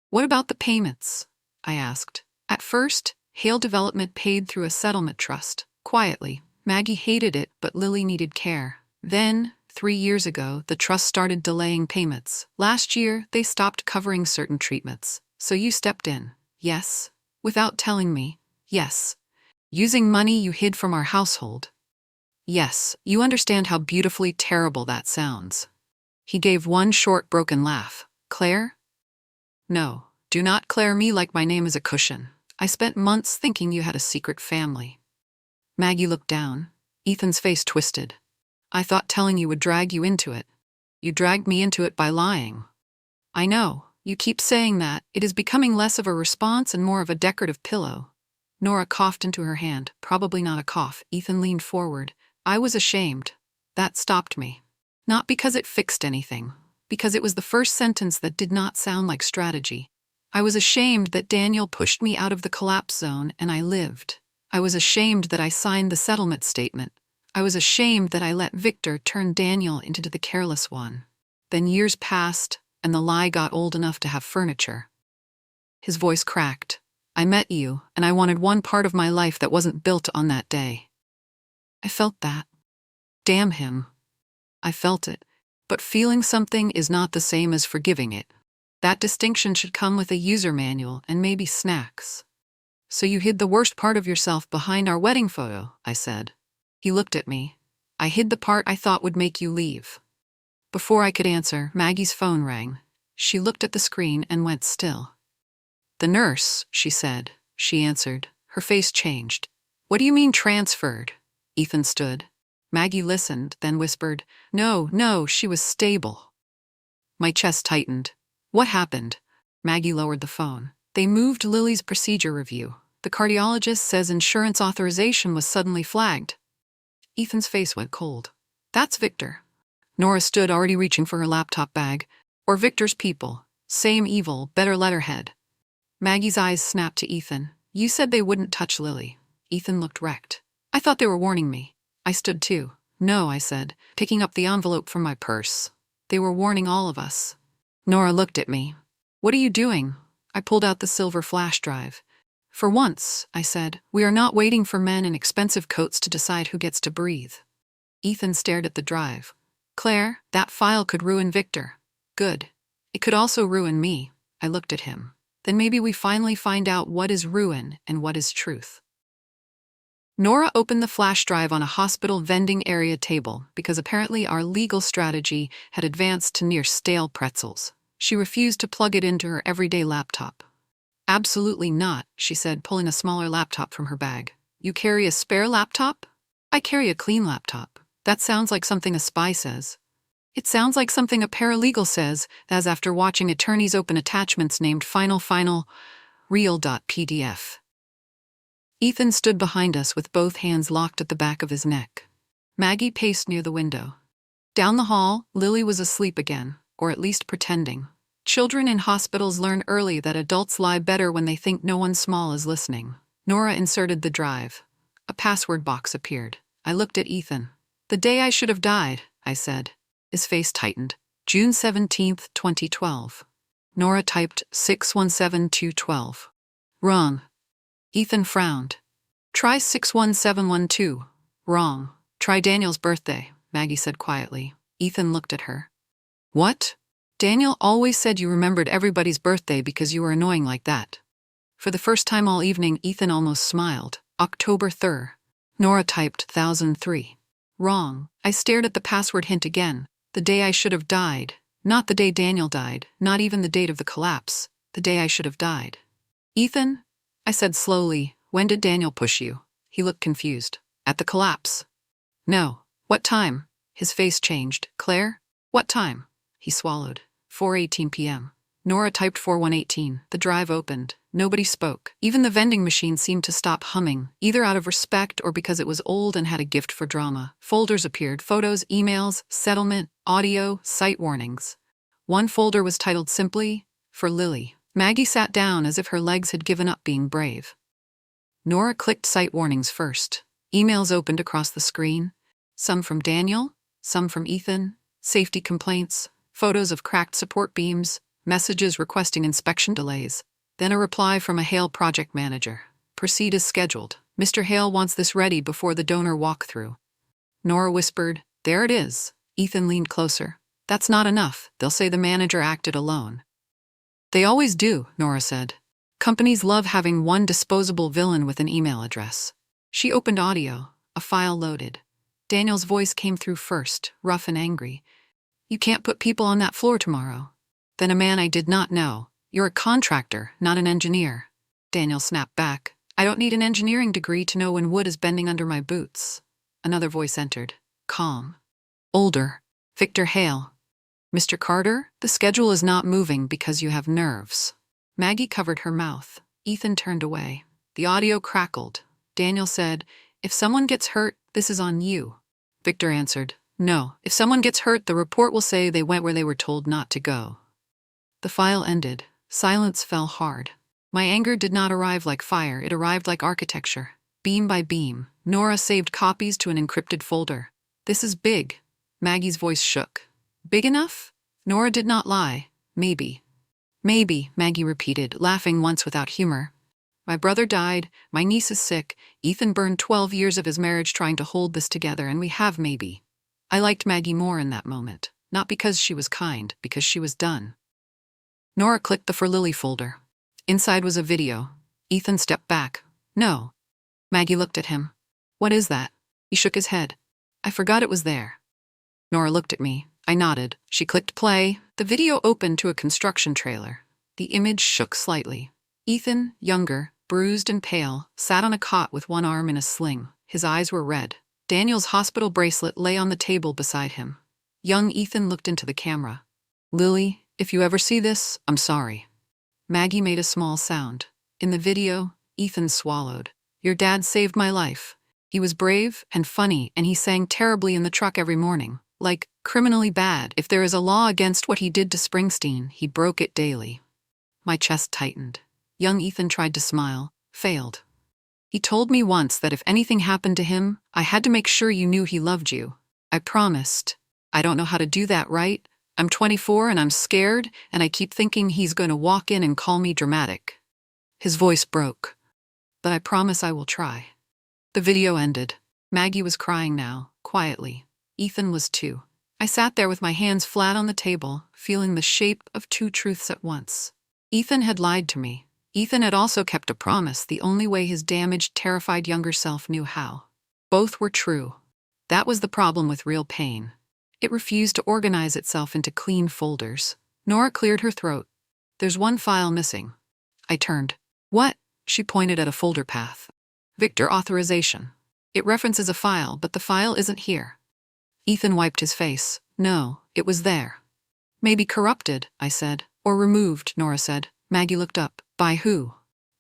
"What about the payments?" I asked. "At first, Hale Development paid through a settlement trust, quietly. Maggie hated it, but Lily needed care. Then, 3 years ago, the trust started delaying payments. Last year, they stopped covering certain treatments. So you stepped in." "Yes." "Without telling me?" "Yes." "Using money you hid from our household?" "Yes." You understand how beautifully terrible that sounds. He gave one short, broken laugh. "Claire?" "No. Do not Claire me like my name is a cushion. I spent months thinking you had a secret family." Maggie looked down. Ethan's face twisted. "I thought telling you would drag you into it. You dragged me into it by lying." "I know. You keep saying that. It is becoming less of a response and more of a decorative pillow." Nora coughed into her hand. Probably not a cough. Ethan leaned forward. "I was ashamed. That stopped me. Not because it fixed anything. Because it was the first sentence that did not sound like strategy. I was ashamed that Daniel pushed me out of the collapse zone and I lived. I was ashamed that I signed the settlement statement. I was ashamed that I let Victor turn Daniel into the careless one. Then years passed, and the lie got old enough to have furniture." His voice cracked. "I met you, and I wanted one part of my life that wasn't built on that day." I felt that. Damn him. I felt it. But feeling something is not the same as forgiving it. That distinction should come with a user manual and maybe snacks. "So you hid the worst part of yourself behind our wedding photo," I said. He looked at me. "I hid the part I thought would make you leave." Before I could answer, Maggie's phone rang. She looked at the screen and went still. The nurse, she said. She answered. Her face changed. What do you mean transferred? Ethan stood. Maggie listened, then whispered, No, she was stable. My chest tightened. What happened? Maggie lowered the phone. They moved Lily's procedure review. The cardiologist says insurance authorization was suddenly flagged. Ethan's face went cold. That's Victor. Nora stood, already reaching for her laptop bag. Or Victor's people. Same evil, better letterhead. Maggie's eyes snapped to Ethan. You said they wouldn't touch Lily. Ethan looked wrecked. I thought they were warning me. I stood too. No, I said, picking up the envelope from my purse. They were warning all of us. Nora looked at me. What are you doing? I pulled out the silver flash drive. For once, I said, we are not waiting for men in expensive coats to decide who gets to breathe. Ethan stared at the drive. Claire, that file could ruin Victor. Good. It could also ruin me. I looked at him. Then maybe we finally find out what is ruin and what is truth. Nora opened the flash drive on a hospital vending area table because apparently our legal strategy had advanced to near stale pretzels. She refused to plug it into her everyday laptop. Absolutely not, she said, pulling a smaller laptop from her bag. You carry a spare laptop? I carry a clean laptop. That sounds like something a spy says. It sounds like something a paralegal says, as after watching attorneys open attachments named final real.pdf. Ethan stood behind us with both hands locked at the back of his neck. Maggie paced near the window. Down the hall, Lily was asleep again, or at least pretending. Children in hospitals learn early that adults lie better when they think no one small is listening. Nora inserted the drive. A password box appeared. I looked at Ethan. The day I should have died, I said. His face tightened. June 17th, 2012. Nora typed 617212. Wrong. Ethan frowned. Try 61712. Wrong. Try Daniel's birthday, Maggie said quietly. Ethan looked at her. What? Daniel always said you remembered everybody's birthday because you were annoying like that. For the first time all evening, Ethan almost smiled. October 3rd. Nora typed 1003. Wrong. I stared at the password hint again. The day I should have died. Not the day Daniel died, not even the date of the collapse. The day I should have died. Ethan? I said slowly, when did Daniel push you? He looked confused. At the collapse. No. What time? His face changed. Claire? What time? He swallowed. 4:18 p.m. Nora typed 4118. The drive opened. Nobody spoke. Even the vending machine seemed to stop humming, either out of respect or because it was old and had a gift for drama. Folders appeared, photos, emails, settlement, audio, site warnings. One folder was titled simply, For Lily. Maggie sat down as if her legs had given up being brave. Nora clicked site warnings first. Emails opened across the screen. Some from Daniel, some from Ethan, safety complaints, photos of cracked support beams, messages requesting inspection delays. Then a reply from a Hale project manager. Proceed as scheduled. Mr. Hale wants this ready before the donor walkthrough. Nora whispered, There it is. Ethan leaned closer. That's not enough. They'll say the manager acted alone. They always do, Nora said. Companies love having one disposable villain with an email address. She opened audio. A file loaded. Daniel's voice came through first, rough and angry. You can't put people on that floor tomorrow. Then a man I did not know. You're a contractor, not an engineer. Daniel snapped back. I don't need an engineering degree to know when wood is bending under my boots. Another voice entered. Calm. Older. Victor Hale. Mr. Carter, the schedule is not moving because you have nerves. Maggie covered her mouth. Ethan turned away. The audio crackled. Daniel said, If someone gets hurt, this is on you. Victor answered, No, if someone gets hurt, the report will say they went where they were told not to go. The file ended. Silence fell hard. My anger did not arrive like fire, it arrived like architecture. Beam by beam, Nora saved copies to an encrypted folder. This is big. Maggie's voice shook. Big enough? Nora did not lie. Maybe. Maybe, Maggie repeated, laughing once without humor. My brother died, my niece is sick, Ethan burned 12 years of his marriage trying to hold this together, and we have maybe. I liked Maggie more in that moment, not because she was kind, because she was done. Nora clicked the For Lily folder. Inside was a video. Ethan stepped back. No. Maggie looked at him. What is that? He shook his head. I forgot it was there. Nora looked at me. I nodded. She clicked play. The video opened to a construction trailer. The image shook slightly. Ethan, younger, bruised and pale, sat on a cot with one arm in a sling. His eyes were red. Daniel's hospital bracelet lay on the table beside him. Young Ethan looked into the camera. "Lily, if you ever see this, I'm sorry." Maggie made a small sound. In the video, Ethan swallowed. "Your dad saved my life. He was brave and funny, and he sang terribly in the truck every morning. Like, criminally bad. If there is a law against what he did to Springsteen, he broke it daily." My chest tightened. Young Ethan tried to smile, failed. "He told me once that if anything happened to him, I had to make sure you knew he loved you. I promised. I don't know how to do that right. I'm 24 and I'm scared, and I keep thinking he's going to walk in and call me dramatic." His voice broke. "But I promise I will try." The video ended. Maggie was crying now, quietly. Ethan was too. I sat there with my hands flat on the table, feeling the shape of two truths at once. Ethan had lied to me. Ethan had also kept a promise the only way his damaged, terrified younger self knew how. Both were true. That was the problem with real pain. It refused to organize itself into clean folders. Nora cleared her throat. "There's one file missing." I turned. "What?" She pointed at a folder path. "Victor authorization. It references a file, but the file isn't here." Ethan wiped his face. "No, it was there." "Maybe corrupted," I said. "Or removed," Nora said. Maggie looked up. "By who?"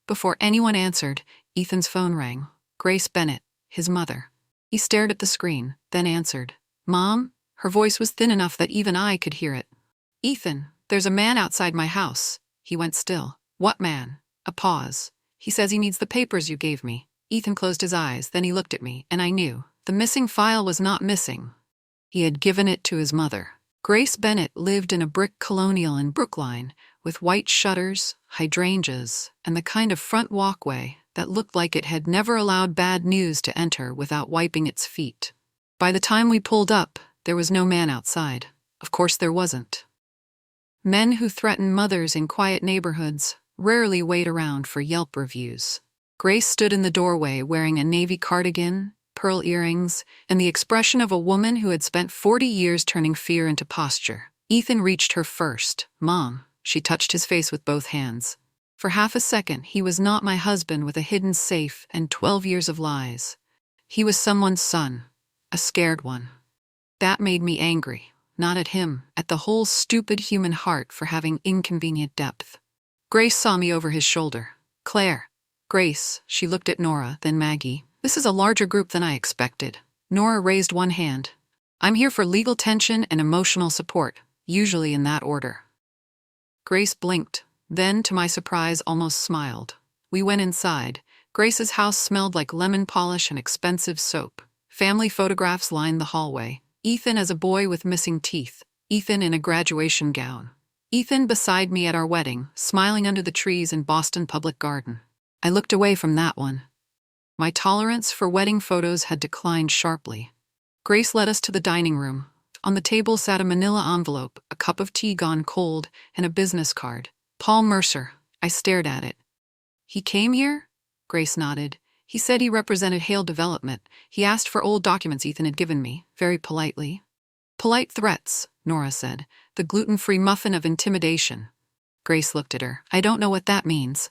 Before anyone answered, Ethan's phone rang. Grace Bennett, his mother. He stared at the screen, then answered. "Mom?" Her voice was thin enough that even I could hear it. "Ethan, there's a man outside my house." He went still. "What man?" A pause. "He says he needs the papers you gave me." Ethan closed his eyes, then he looked at me, and I knew. The missing file was not missing. He had given it to his mother. Grace Bennett lived in a brick colonial in Brookline, with white shutters, hydrangeas, and the kind of front walkway that looked like it had never allowed bad news to enter without wiping its feet. By the time we pulled up, there was no man outside. Of course there wasn't. Men who threaten mothers in quiet neighborhoods rarely wait around for Yelp reviews. Grace stood in the doorway wearing a navy cardigan, pearl earrings, and the expression of a woman who had spent 40 years turning fear into posture. Ethan reached her first. "Mom." She touched his face with both hands. For half a second, he was not my husband with a hidden safe and 12 years of lies. He was someone's son, a scared one. That made me angry, not at him, at the whole stupid human heart for having inconvenient depth. Grace saw me over his shoulder. "Claire." "Grace," she looked at Nora, then Maggie. "This is a larger group than I expected." Nora raised one hand. "I'm here for legal tension and emotional support, usually in that order." Grace blinked, then, to my surprise, almost smiled. We went inside. Grace's house smelled like lemon polish and expensive soap. Family photographs lined the hallway. Ethan as a boy with missing teeth. Ethan in a graduation gown. Ethan beside me at our wedding, smiling under the trees in Boston Public Garden. I looked away from that one. My tolerance for wedding photos had declined sharply. Grace led us to the dining room. On the table sat a manila envelope, a cup of tea gone cold, and a business card. "Paul Mercer." I stared at it. "He came here?" Grace nodded. "He said he represented Hale Development. He asked for old documents Ethan had given me, very politely." "Polite threats," Nora said. "The gluten-free muffin of intimidation." Grace looked at her. "I don't know what that means."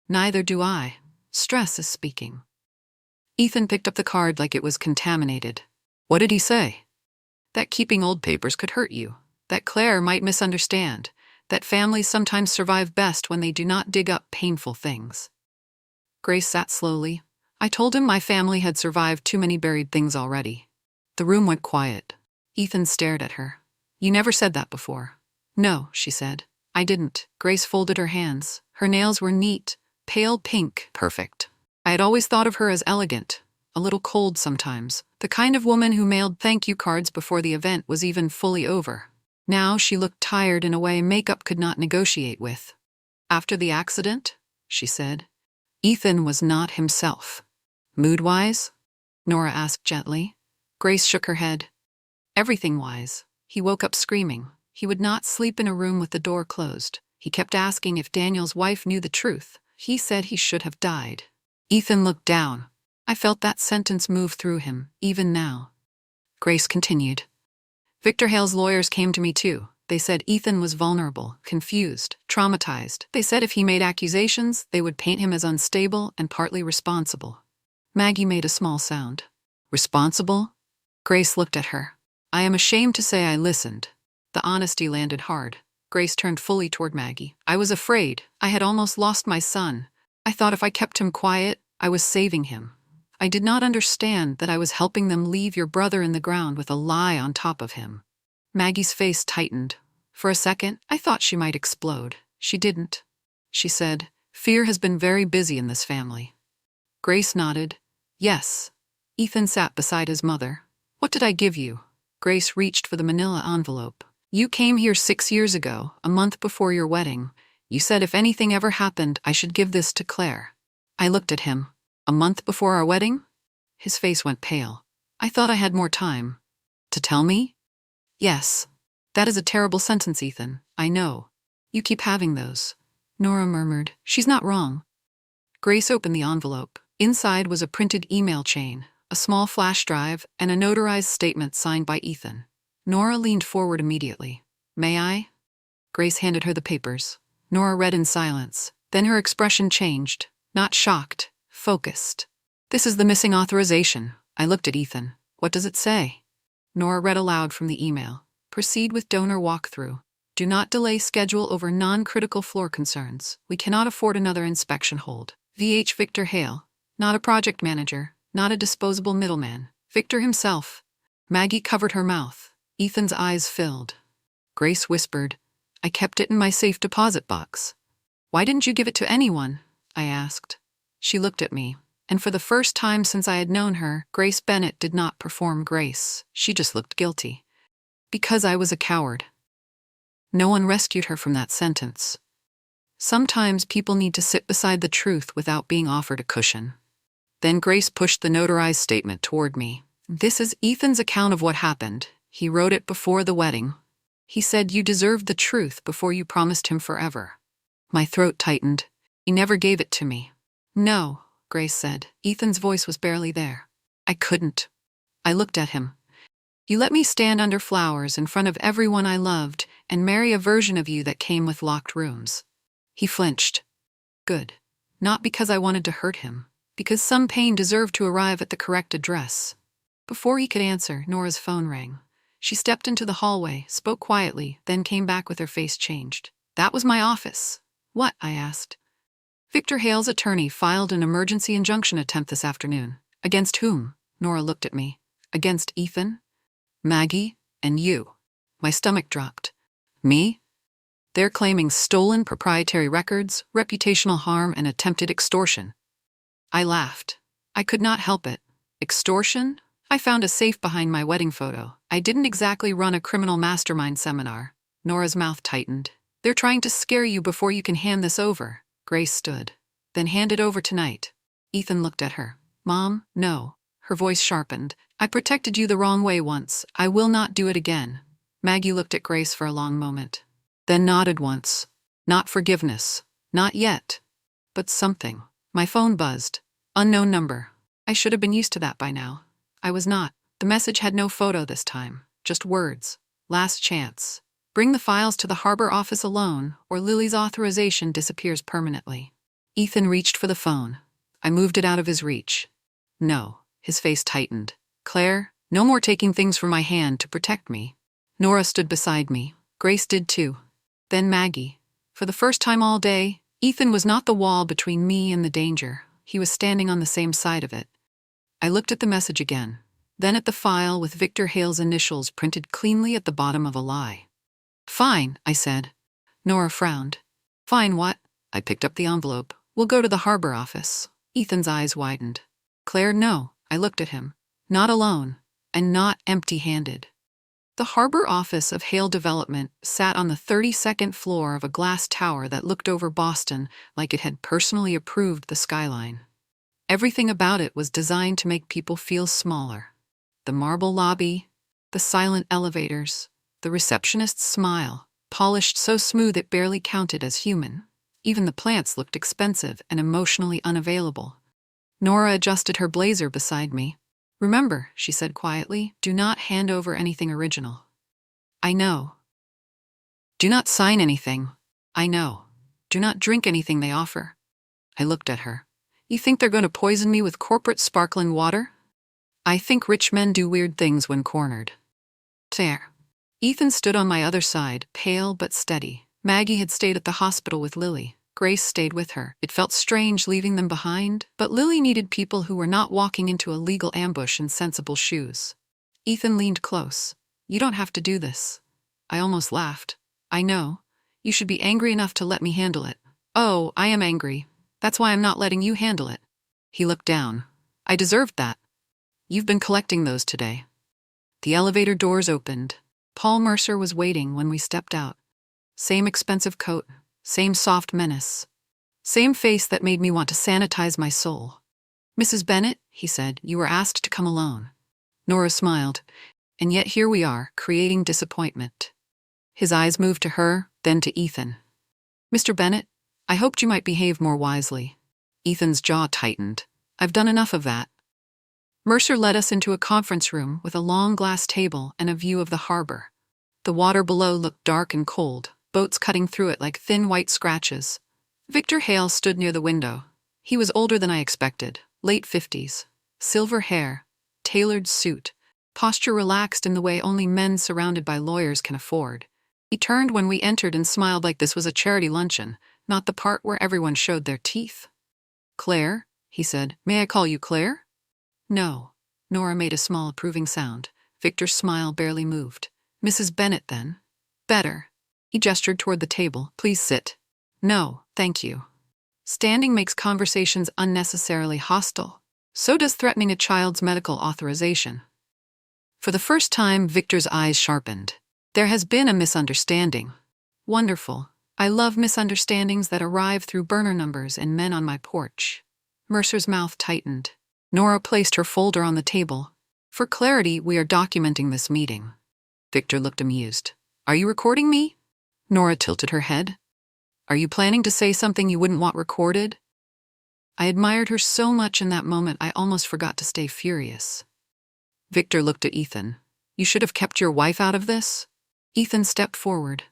"Neither do I. Stress is speaking." Ethan picked up the card like it was contaminated. "What did he say?" "That keeping old papers could hurt you. That Claire might misunderstand. That families sometimes survive best when they do not dig up painful things." Grace sat slowly. "I told him my family had survived too many buried things already." The room went quiet. Ethan stared at her. "You never said that before." "No," she said. "I didn't." Grace folded her hands. Her nails were neat, pale pink, perfect. I had always thought of her as elegant, a little cold sometimes, the kind of woman who mailed thank you cards before the event was even fully over. Now she looked tired in a way makeup could not negotiate with. "After the accident?" she said. Ethan was not himself. "Mood-wise?" Nora asked gently. Grace shook her head. "Everything-wise. He woke up screaming. He would not sleep in a room with the door closed. He kept asking if Daniel's wife knew the truth. He said he should have died." Ethan looked down. I felt that sentence move through him, even now. Grace continued. "Victor Hale's lawyers came to me too. They said Ethan was vulnerable, confused, traumatized. They said if he made accusations, they would paint him as unstable and partly responsible. Maggie made a small sound. Responsible? Grace looked at her. I am ashamed to say I listened. The honesty landed hard. Grace turned fully toward Maggie. I was afraid. I had almost lost my son. I thought if I kept him quiet, I was saving him. I did not understand that I was helping them leave your brother in the ground with a lie on top of him. Maggie's face tightened. For a second, I thought she might explode. She didn't. She said, fear has been very busy in this family. Grace nodded. Yes. Ethan sat beside his mother. What did I give you? Grace reached for the manila envelope. You came here 6 years ago, a month before your wedding. You said if anything ever happened, I should give this to Claire. I looked at him. A month before our wedding? His face went pale. I thought I had more time. To tell me? Yes. That is a terrible sentence, Ethan. I know. You keep having those. Nora murmured. She's not wrong. Grace opened the envelope. Inside was a printed email chain, a small flash drive, and a notarized statement signed by Ethan. Nora leaned forward immediately. May I? Grace handed her the papers. Nora read in silence. Then her expression changed. Not shocked, focused. This is the missing authorization. I looked at Ethan. What does it say? Nora read aloud from the email. Proceed with donor walkthrough. Do not delay schedule over non-critical floor concerns. We cannot afford another inspection hold. VH Victor Hale. Not a project manager. Not a disposable middleman. Victor himself. Maggie covered her mouth. Ethan's eyes filled. Grace whispered, I kept it in my safe deposit box. Why didn't you give it to anyone? I asked. She looked at me, and for the first time since I had known her, Grace Bennett did not perform grace. She just looked guilty. Because I was a coward. No one rescued her from that sentence. Sometimes people need to sit beside the truth without being offered a cushion. Then Grace pushed the notarized statement toward me. This is Ethan's account of what happened. He wrote it before the wedding. He said you deserved the truth before you promised him forever. My throat tightened. He never gave it to me. No, Grace said. Ethan's voice was barely there. I couldn't. I looked at him. You let me stand under flowers in front of everyone I loved and marry a version of you that came with locked rooms. He flinched. Good. Not because I wanted to hurt him. Because some pain deserved to arrive at the correct address. Before he could answer, Nora's phone rang. She stepped into the hallway, spoke quietly, then came back with her face changed. That was my office. What? I asked. Victor Hale's attorney filed an emergency injunction attempt this afternoon. Against whom? Nora looked at me. Against Ethan, Maggie, and you. My stomach dropped. Me? They're claiming stolen proprietary records, reputational harm, and attempted extortion. I laughed. I could not help it. Extortion? I found a safe behind my wedding photo. I didn't exactly run a criminal mastermind seminar. Nora's mouth tightened. They're trying to scare you before you can hand this over. Grace stood. Then hand it over tonight. Ethan looked at her. Mom, no. Her voice sharpened. I protected you the wrong way once. I will not do it again. Maggie looked at Grace for a long moment. Then nodded once. Not forgiveness. Not yet. But something. My phone buzzed. Unknown number. I should have been used to that by now. I was not. The message had no photo this time. Just words. Last chance. Bring the files to the harbor office alone, or Lily's authorization disappears permanently. Ethan reached for the phone. I moved it out of his reach. No. His face tightened. Claire, no more taking things from my hand to protect me. Nora stood beside me. Grace did too. Then Maggie. For the first time all day, Ethan was not the wall between me and the danger. He was standing on the same side of it. I looked at the message again, then at the file with Victor Hale's initials printed cleanly at the bottom of a lie. Fine, I said. Nora frowned. Fine what? I picked up the envelope. We'll go to the harbor office. Ethan's eyes widened. Claire, no. I looked at him. Not alone, and not empty-handed. The harbor office of Hale Development sat on the 32nd floor of a glass tower that looked over Boston like it had personally approved the skyline. Everything about it was designed to make people feel smaller. The marble lobby, the silent elevators, the receptionist's smile, polished so smooth it barely counted as human. Even the plants looked expensive and emotionally unavailable. Nora adjusted her blazer beside me. Remember, she said quietly, do not hand over anything original. I know. Do not sign anything. I know. Do not drink anything they offer. I looked at her. You think they're going to poison me with corporate sparkling water? I think rich men do weird things when cornered. There. Ethan stood on my other side, pale but steady. Maggie had stayed at the hospital with Lily. Grace stayed with her. It felt strange leaving them behind, but Lily needed people who were not walking into a legal ambush in sensible shoes. Ethan leaned close. You don't have to do this. I almost laughed. I know. You should be angry enough to let me handle it. Oh, I am angry. That's why I'm not letting you handle it. He looked down. I deserved that. You've been collecting those today. The elevator doors opened. Paul Mercer was waiting when we stepped out. Same expensive coat, same soft menace. Same face that made me want to sanitize my soul. Mrs. Bennet, he said, you were asked to come alone. Nora smiled. And yet here we are, creating disappointment. His eyes moved to her, then to Ethan. Mr. Bennet, I hoped you might behave more wisely. Ethan's jaw tightened. I've done enough of that. Mercer led us into a conference room with a long glass table and a view of the harbor. The water below looked dark and cold, boats cutting through it like thin white scratches. Victor Hale stood near the window. He was older than I expected, late 50s. Silver hair, tailored suit, posture relaxed in the way only men surrounded by lawyers can afford. He turned when we entered and smiled like this was a charity luncheon, not the part where everyone showed their teeth. Claire, he said, may I call you Claire? No. Nora made a small approving sound. Victor's smile barely moved. Mrs. Bennet, then? Better. He gestured toward the table. Please sit. No, thank you. Standing makes conversations unnecessarily hostile. So does threatening a child's medical authorization. For the first time, Victor's eyes sharpened. There has been a misunderstanding. Wonderful. I love misunderstandings that arrive through burner numbers and men on my porch. Mercer's mouth tightened. Nora placed her folder on the table. For clarity, we are documenting this meeting. Victor looked amused. Are you recording me? Nora tilted her head. Are you planning to say something you wouldn't want recorded? I admired her so much in that moment I almost forgot to stay furious. Victor looked at Ethan. You should have kept your wife out of this? Ethan stepped forward.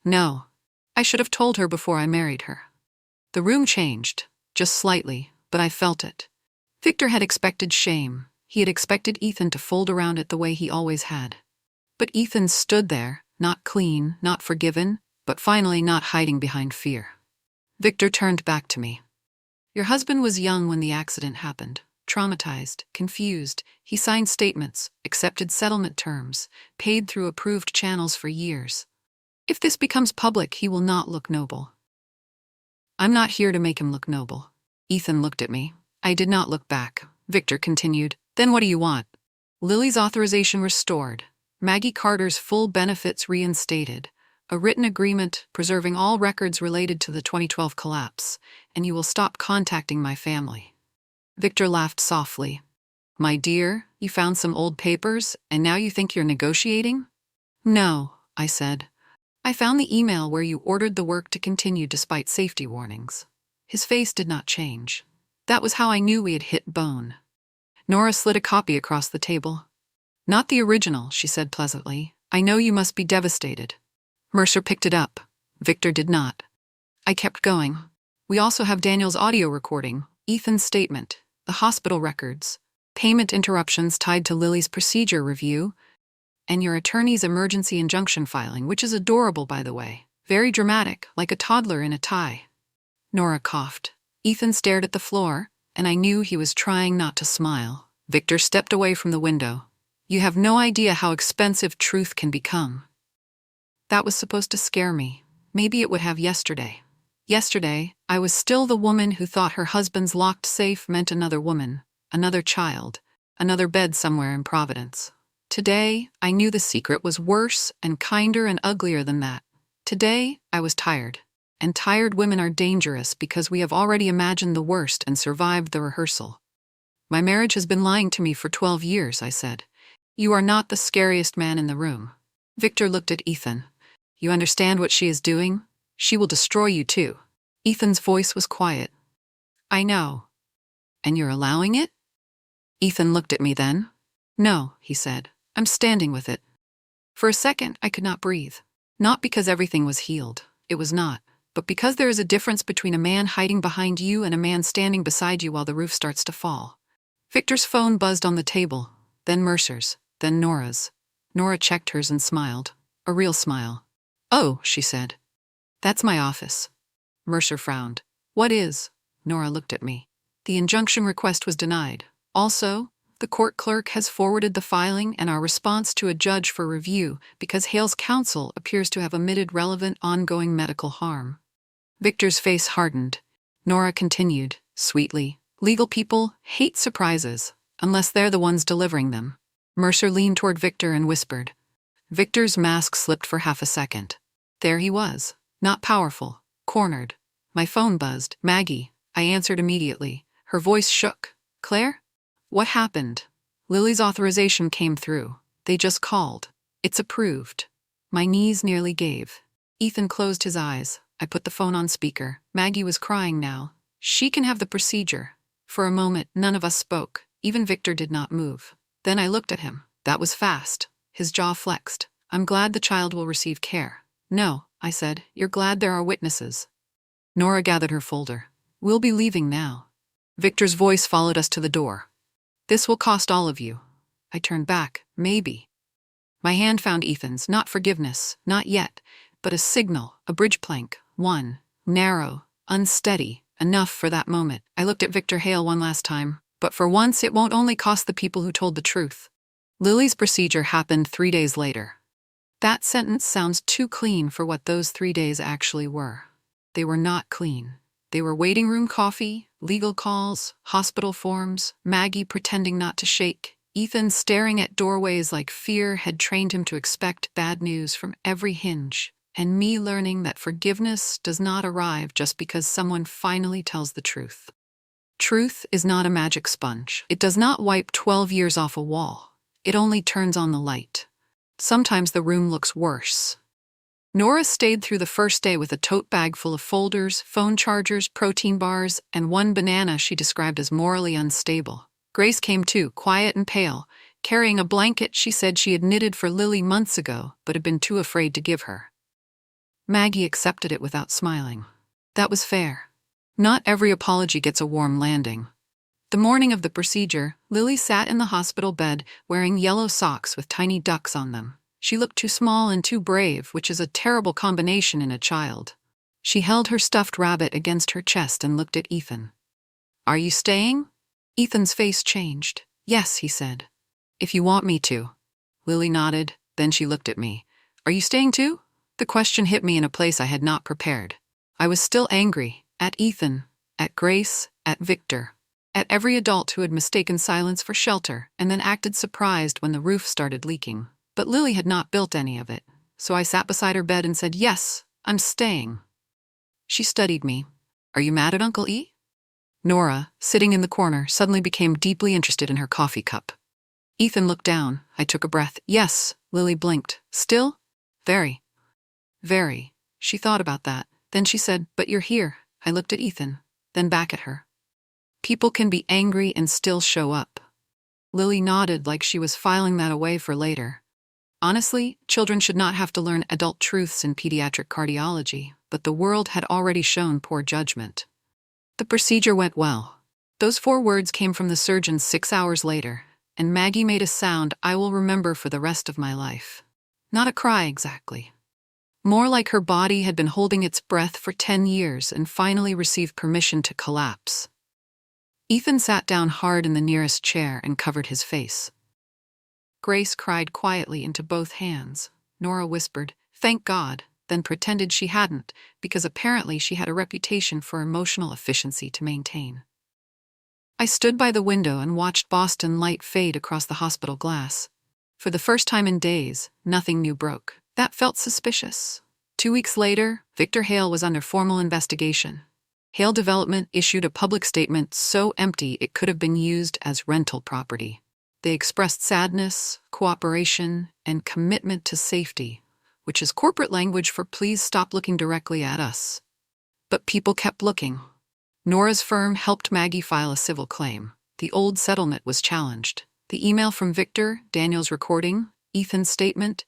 No. I should have told her before I married her. The room changed, just slightly, but I felt it. Victor had expected shame. He had expected Ethan to fold around it the way he always had. But Ethan stood there, not clean, not forgiven, but finally not hiding behind fear. Victor turned back to me. Your husband was young when the accident happened, traumatized, confused. He signed statements, accepted settlement terms, paid through approved channels for years. If this becomes public, he will not look noble. I'm not here to make him look noble. Ethan looked at me. I did not look back. Victor continued. Then what do you want? Lily's authorization restored. Maggie Carter's full benefits reinstated. A written agreement preserving all records related to the 2012 collapse. And you will stop contacting my family. Victor laughed softly. My dear, you found some old papers, and now you think you're negotiating? No, I said. I found the email where you ordered the work to continue despite safety warnings. His face did not change. That was how I knew we had hit bone. Nora slid a copy across the table. Not the original, she said pleasantly. I know you must be devastated. Mercer picked it up. Victor did not. I kept going. We also have Daniel's audio recording, Ethan's statement, the hospital records, payment interruptions tied to Lily's procedure review, and your attorney's emergency injunction filing, which is adorable, by the way. Very dramatic, like a toddler in a tie. Nora coughed. Ethan stared at the floor, and I knew he was trying not to smile. Victor stepped away from the window. You have no idea how expensive truth can become. That was supposed to scare me. Maybe it would have yesterday. Yesterday, I was still the woman who thought her husband's locked safe meant another woman, another child, another bed somewhere in Providence. Today, I knew the secret was worse and kinder and uglier than that. Today, I was tired. And tired women are dangerous because we have already imagined the worst and survived the rehearsal. My marriage has been lying to me for 12 years, I said. You are not the scariest man in the room. Victor looked at Ethan. You understand what she is doing? She will destroy you too. Ethan's voice was quiet. I know. And you're allowing it? Ethan looked at me then. No, he said. I'm standing with it. For a second, I could not breathe. Not because everything was healed. It was not. But because there is a difference between a man hiding behind you and a man standing beside you while the roof starts to fall. Victor's phone buzzed on the table, then Mercer's, then Nora's. Nora checked hers and smiled. A real smile. "Oh," she said. "That's my office." Mercer frowned. "What is?" Nora looked at me. "The injunction request was denied. Also, the court clerk has forwarded the filing and our response to a judge for review because Hale's counsel appears to have omitted relevant ongoing medical harm." Victor's face hardened. Nora continued, sweetly, "Legal people hate surprises, unless they're the ones delivering them." Mercer leaned toward Victor and whispered. Victor's mask slipped for half a second. There he was, not powerful, cornered. My phone buzzed. "Maggie," I answered immediately. Her voice shook. "Claire? What happened?" "Lily's authorization came through. They just called. It's approved." My knees nearly gave. Ethan closed his eyes. I put the phone on speaker. Maggie was crying now. "She can have the procedure." For a moment, none of us spoke. Even Victor did not move. Then I looked at him. That was fast. His jaw flexed. "I'm glad the child will receive care." "No," I said. "You're glad there are witnesses." Nora gathered her folder. "We'll be leaving now." Victor's voice followed us to the door. "This will cost all of you." I turned back. "Maybe." My hand found Ethan's. Not forgiveness. Not yet. But a signal. A bridge plank. One. Narrow. Unsteady. Enough for that moment. I looked at Victor Hale one last time. But for once it won't only cost the people who told the truth. Lily's procedure happened 3 days later. That sentence sounds too clean for what those 3 days actually were. They were not clean. They were waiting room coffee, legal calls, hospital forms, Maggie pretending not to shake, Ethan staring at doorways like fear had trained him to expect bad news from every hinge, and me learning that forgiveness does not arrive just because someone finally tells the truth. Truth is not a magic sponge. It does not wipe 12 years off a wall. It only turns on the light. Sometimes the room looks worse. Nora stayed through the first day with a tote bag full of folders, phone chargers, protein bars, and one banana she described as morally unstable. Grace came too, quiet and pale, carrying a blanket she said she had knitted for Lily months ago but had been too afraid to give her. Maggie accepted it without smiling. That was fair. Not every apology gets a warm landing. The morning of the procedure, Lily sat in the hospital bed wearing yellow socks with tiny ducks on them. She looked too small and too brave, which is a terrible combination in a child. She held her stuffed rabbit against her chest and looked at Ethan. "Are you staying?" Ethan's face changed. "Yes," he said. "If you want me to." Lily nodded, then she looked at me. "Are you staying too?" The question hit me in a place I had not prepared. I was still angry, at Ethan, at Grace, at Victor, at every adult who had mistaken silence for shelter and then acted surprised when the roof started leaking. But Lily had not built any of it, so I sat beside her bed and said, "Yes, I'm staying." She studied me. "Are you mad at Uncle E?" Nora, sitting in the corner, suddenly became deeply interested in her coffee cup. Ethan looked down. I took a breath. "Yes," Lily blinked. "Still?" "Very. Very." She thought about that. Then she said, "But you're here." I looked at Ethan, then back at her. "People can be angry and still show up." Lily nodded like she was filing that away for later. Honestly, children should not have to learn adult truths in pediatric cardiology, but the world had already shown poor judgment. The procedure went well. Those 4 words came from the surgeon 6 hours later, and Maggie made a sound I will remember for the rest of my life. Not a cry exactly. More like her body had been holding its breath for 10 years and finally received permission to collapse. Ethan sat down hard in the nearest chair and covered his face. Grace cried quietly into both hands. Nora whispered, "Thank God," then pretended she hadn't, because apparently she had a reputation for emotional efficiency to maintain. I stood by the window and watched Boston light fade across the hospital glass. For the first time in days, nothing new broke. That felt suspicious. 2 weeks later, Victor Hale was under formal investigation. Hale Development issued a public statement so empty it could have been used as rental property. They expressed sadness, cooperation, and commitment to safety, which is corporate language for "please stop looking directly at us." But people kept looking. Nora's firm helped Maggie file a civil claim. The old settlement was challenged. The email from Victor, Daniel's recording, Ethan's statement,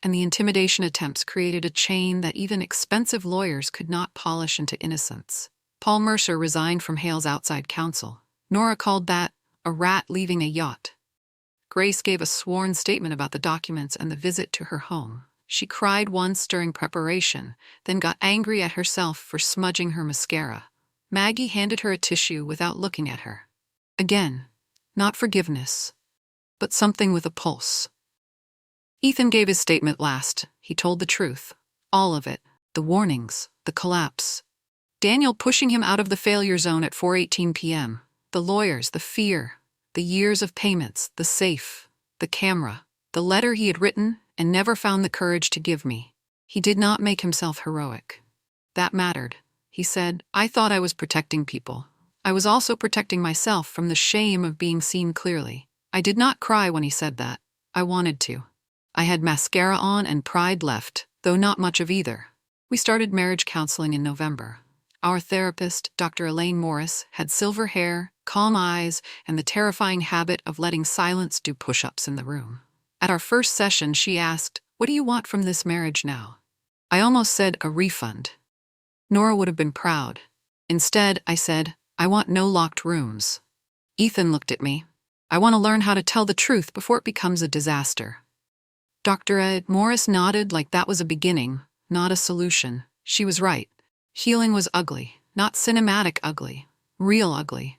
and the intimidation attempts created a chain that even expensive lawyers could not polish into innocence. Paul Mercer resigned from Hale's outside counsel. Nora called that a rat leaving a yacht. Grace gave a sworn statement about the documents and the visit to her home. She cried once during preparation, then got angry at herself for smudging her mascara. Maggie handed her a tissue without looking at her. Again, not forgiveness, but something with a pulse. Ethan gave his statement last. He told the truth. All of it. The warnings, the collapse. Daniel pushing him out of the failure zone at 4:18 p.m. The lawyers, the fear, the years of payments, the safe, the camera, the letter he had written and never found the courage to give me. He did not make himself heroic. That mattered. He said, I thought I was protecting people. I was also protecting myself from the shame of being seen clearly. I did not cry when he said that. I wanted to. I had mascara on and pride left, though not much of either. We started marriage counseling in November. Our therapist, Dr. Elaine Morris, had silver hair, calm eyes, and the terrifying habit of letting silence do push-ups in the room. At our first session, she asked, what do you want from this marriage now? I almost said a refund. Nora would have been proud. Instead, I said, I want no locked rooms. Ethan looked at me. I want to learn how to tell the truth before it becomes a disaster. Dr. Ed Morris nodded like that was a beginning, not a solution. She was right. Healing was ugly, not cinematic ugly, real ugly.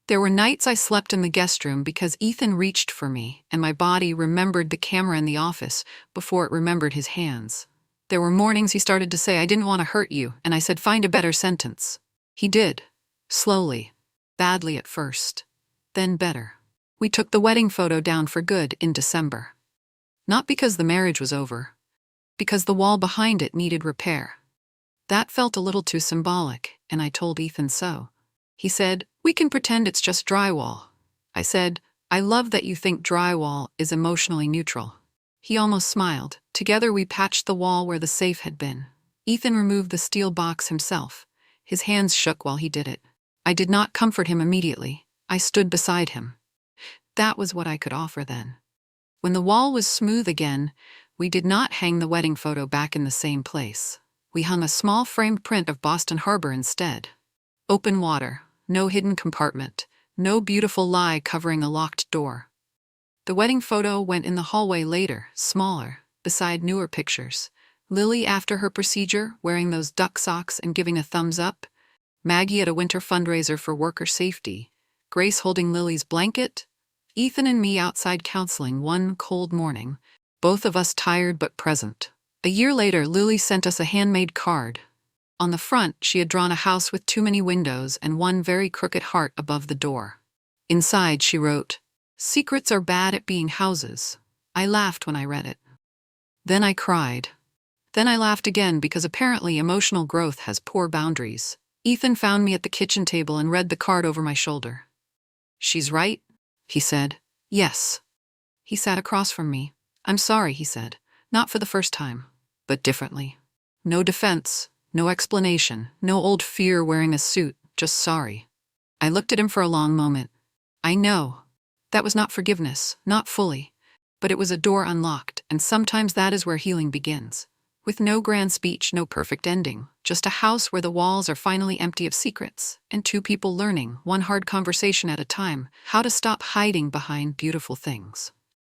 There were nights I slept in the guest room because Ethan reached for me and my body remembered the camera in the office before it remembered his hands. There were mornings he started to say, I didn't want to hurt you, and I said, find a better sentence. He did. Slowly. Badly at first. Then better. We took the wedding photo down for good in December. Not because the marriage was over. Because the wall behind it needed repair. That felt a little too symbolic, and I told Ethan so. He said, we can pretend it's just drywall. I said, I love that you think drywall is emotionally neutral. He almost smiled. Together we patched the wall where the safe had been. Ethan removed the steel box himself. His hands shook while he did it. I did not comfort him immediately. I stood beside him. That was what I could offer then. When the wall was smooth again, we did not hang the wedding photo back in the same place. We hung a small framed print of Boston Harbor instead. Open water, no hidden compartment, no beautiful lie covering a locked door. The wedding photo went in the hallway later, smaller, beside newer pictures. Lily after her procedure, wearing those duck socks and giving a thumbs up. Maggie at a winter fundraiser for worker safety. Grace holding Lily's blanket. Ethan and me outside counseling one cold morning, both of us tired but present. A year later, Lily sent us a handmade card. On the front, she had drawn a house with too many windows and one very crooked heart above the door. Inside, she wrote, secrets are bad at being houses. I laughed when I read it. Then I cried. Then I laughed again because apparently emotional growth has poor boundaries. Ethan found me at the kitchen table and read the card over my shoulder. She's right, he said. Yes. He sat across from me. I'm sorry, he said. Not for the first time, but differently. No defense, no explanation, no old fear wearing a suit, just sorry. I looked at him for a long moment. I know. That was not forgiveness, not fully. But it was a door unlocked, and sometimes that is where healing begins. With no grand speech, no perfect ending, just a house where the walls are finally empty of secrets, and two people learning, one hard conversation at a time, how to stop hiding behind beautiful things.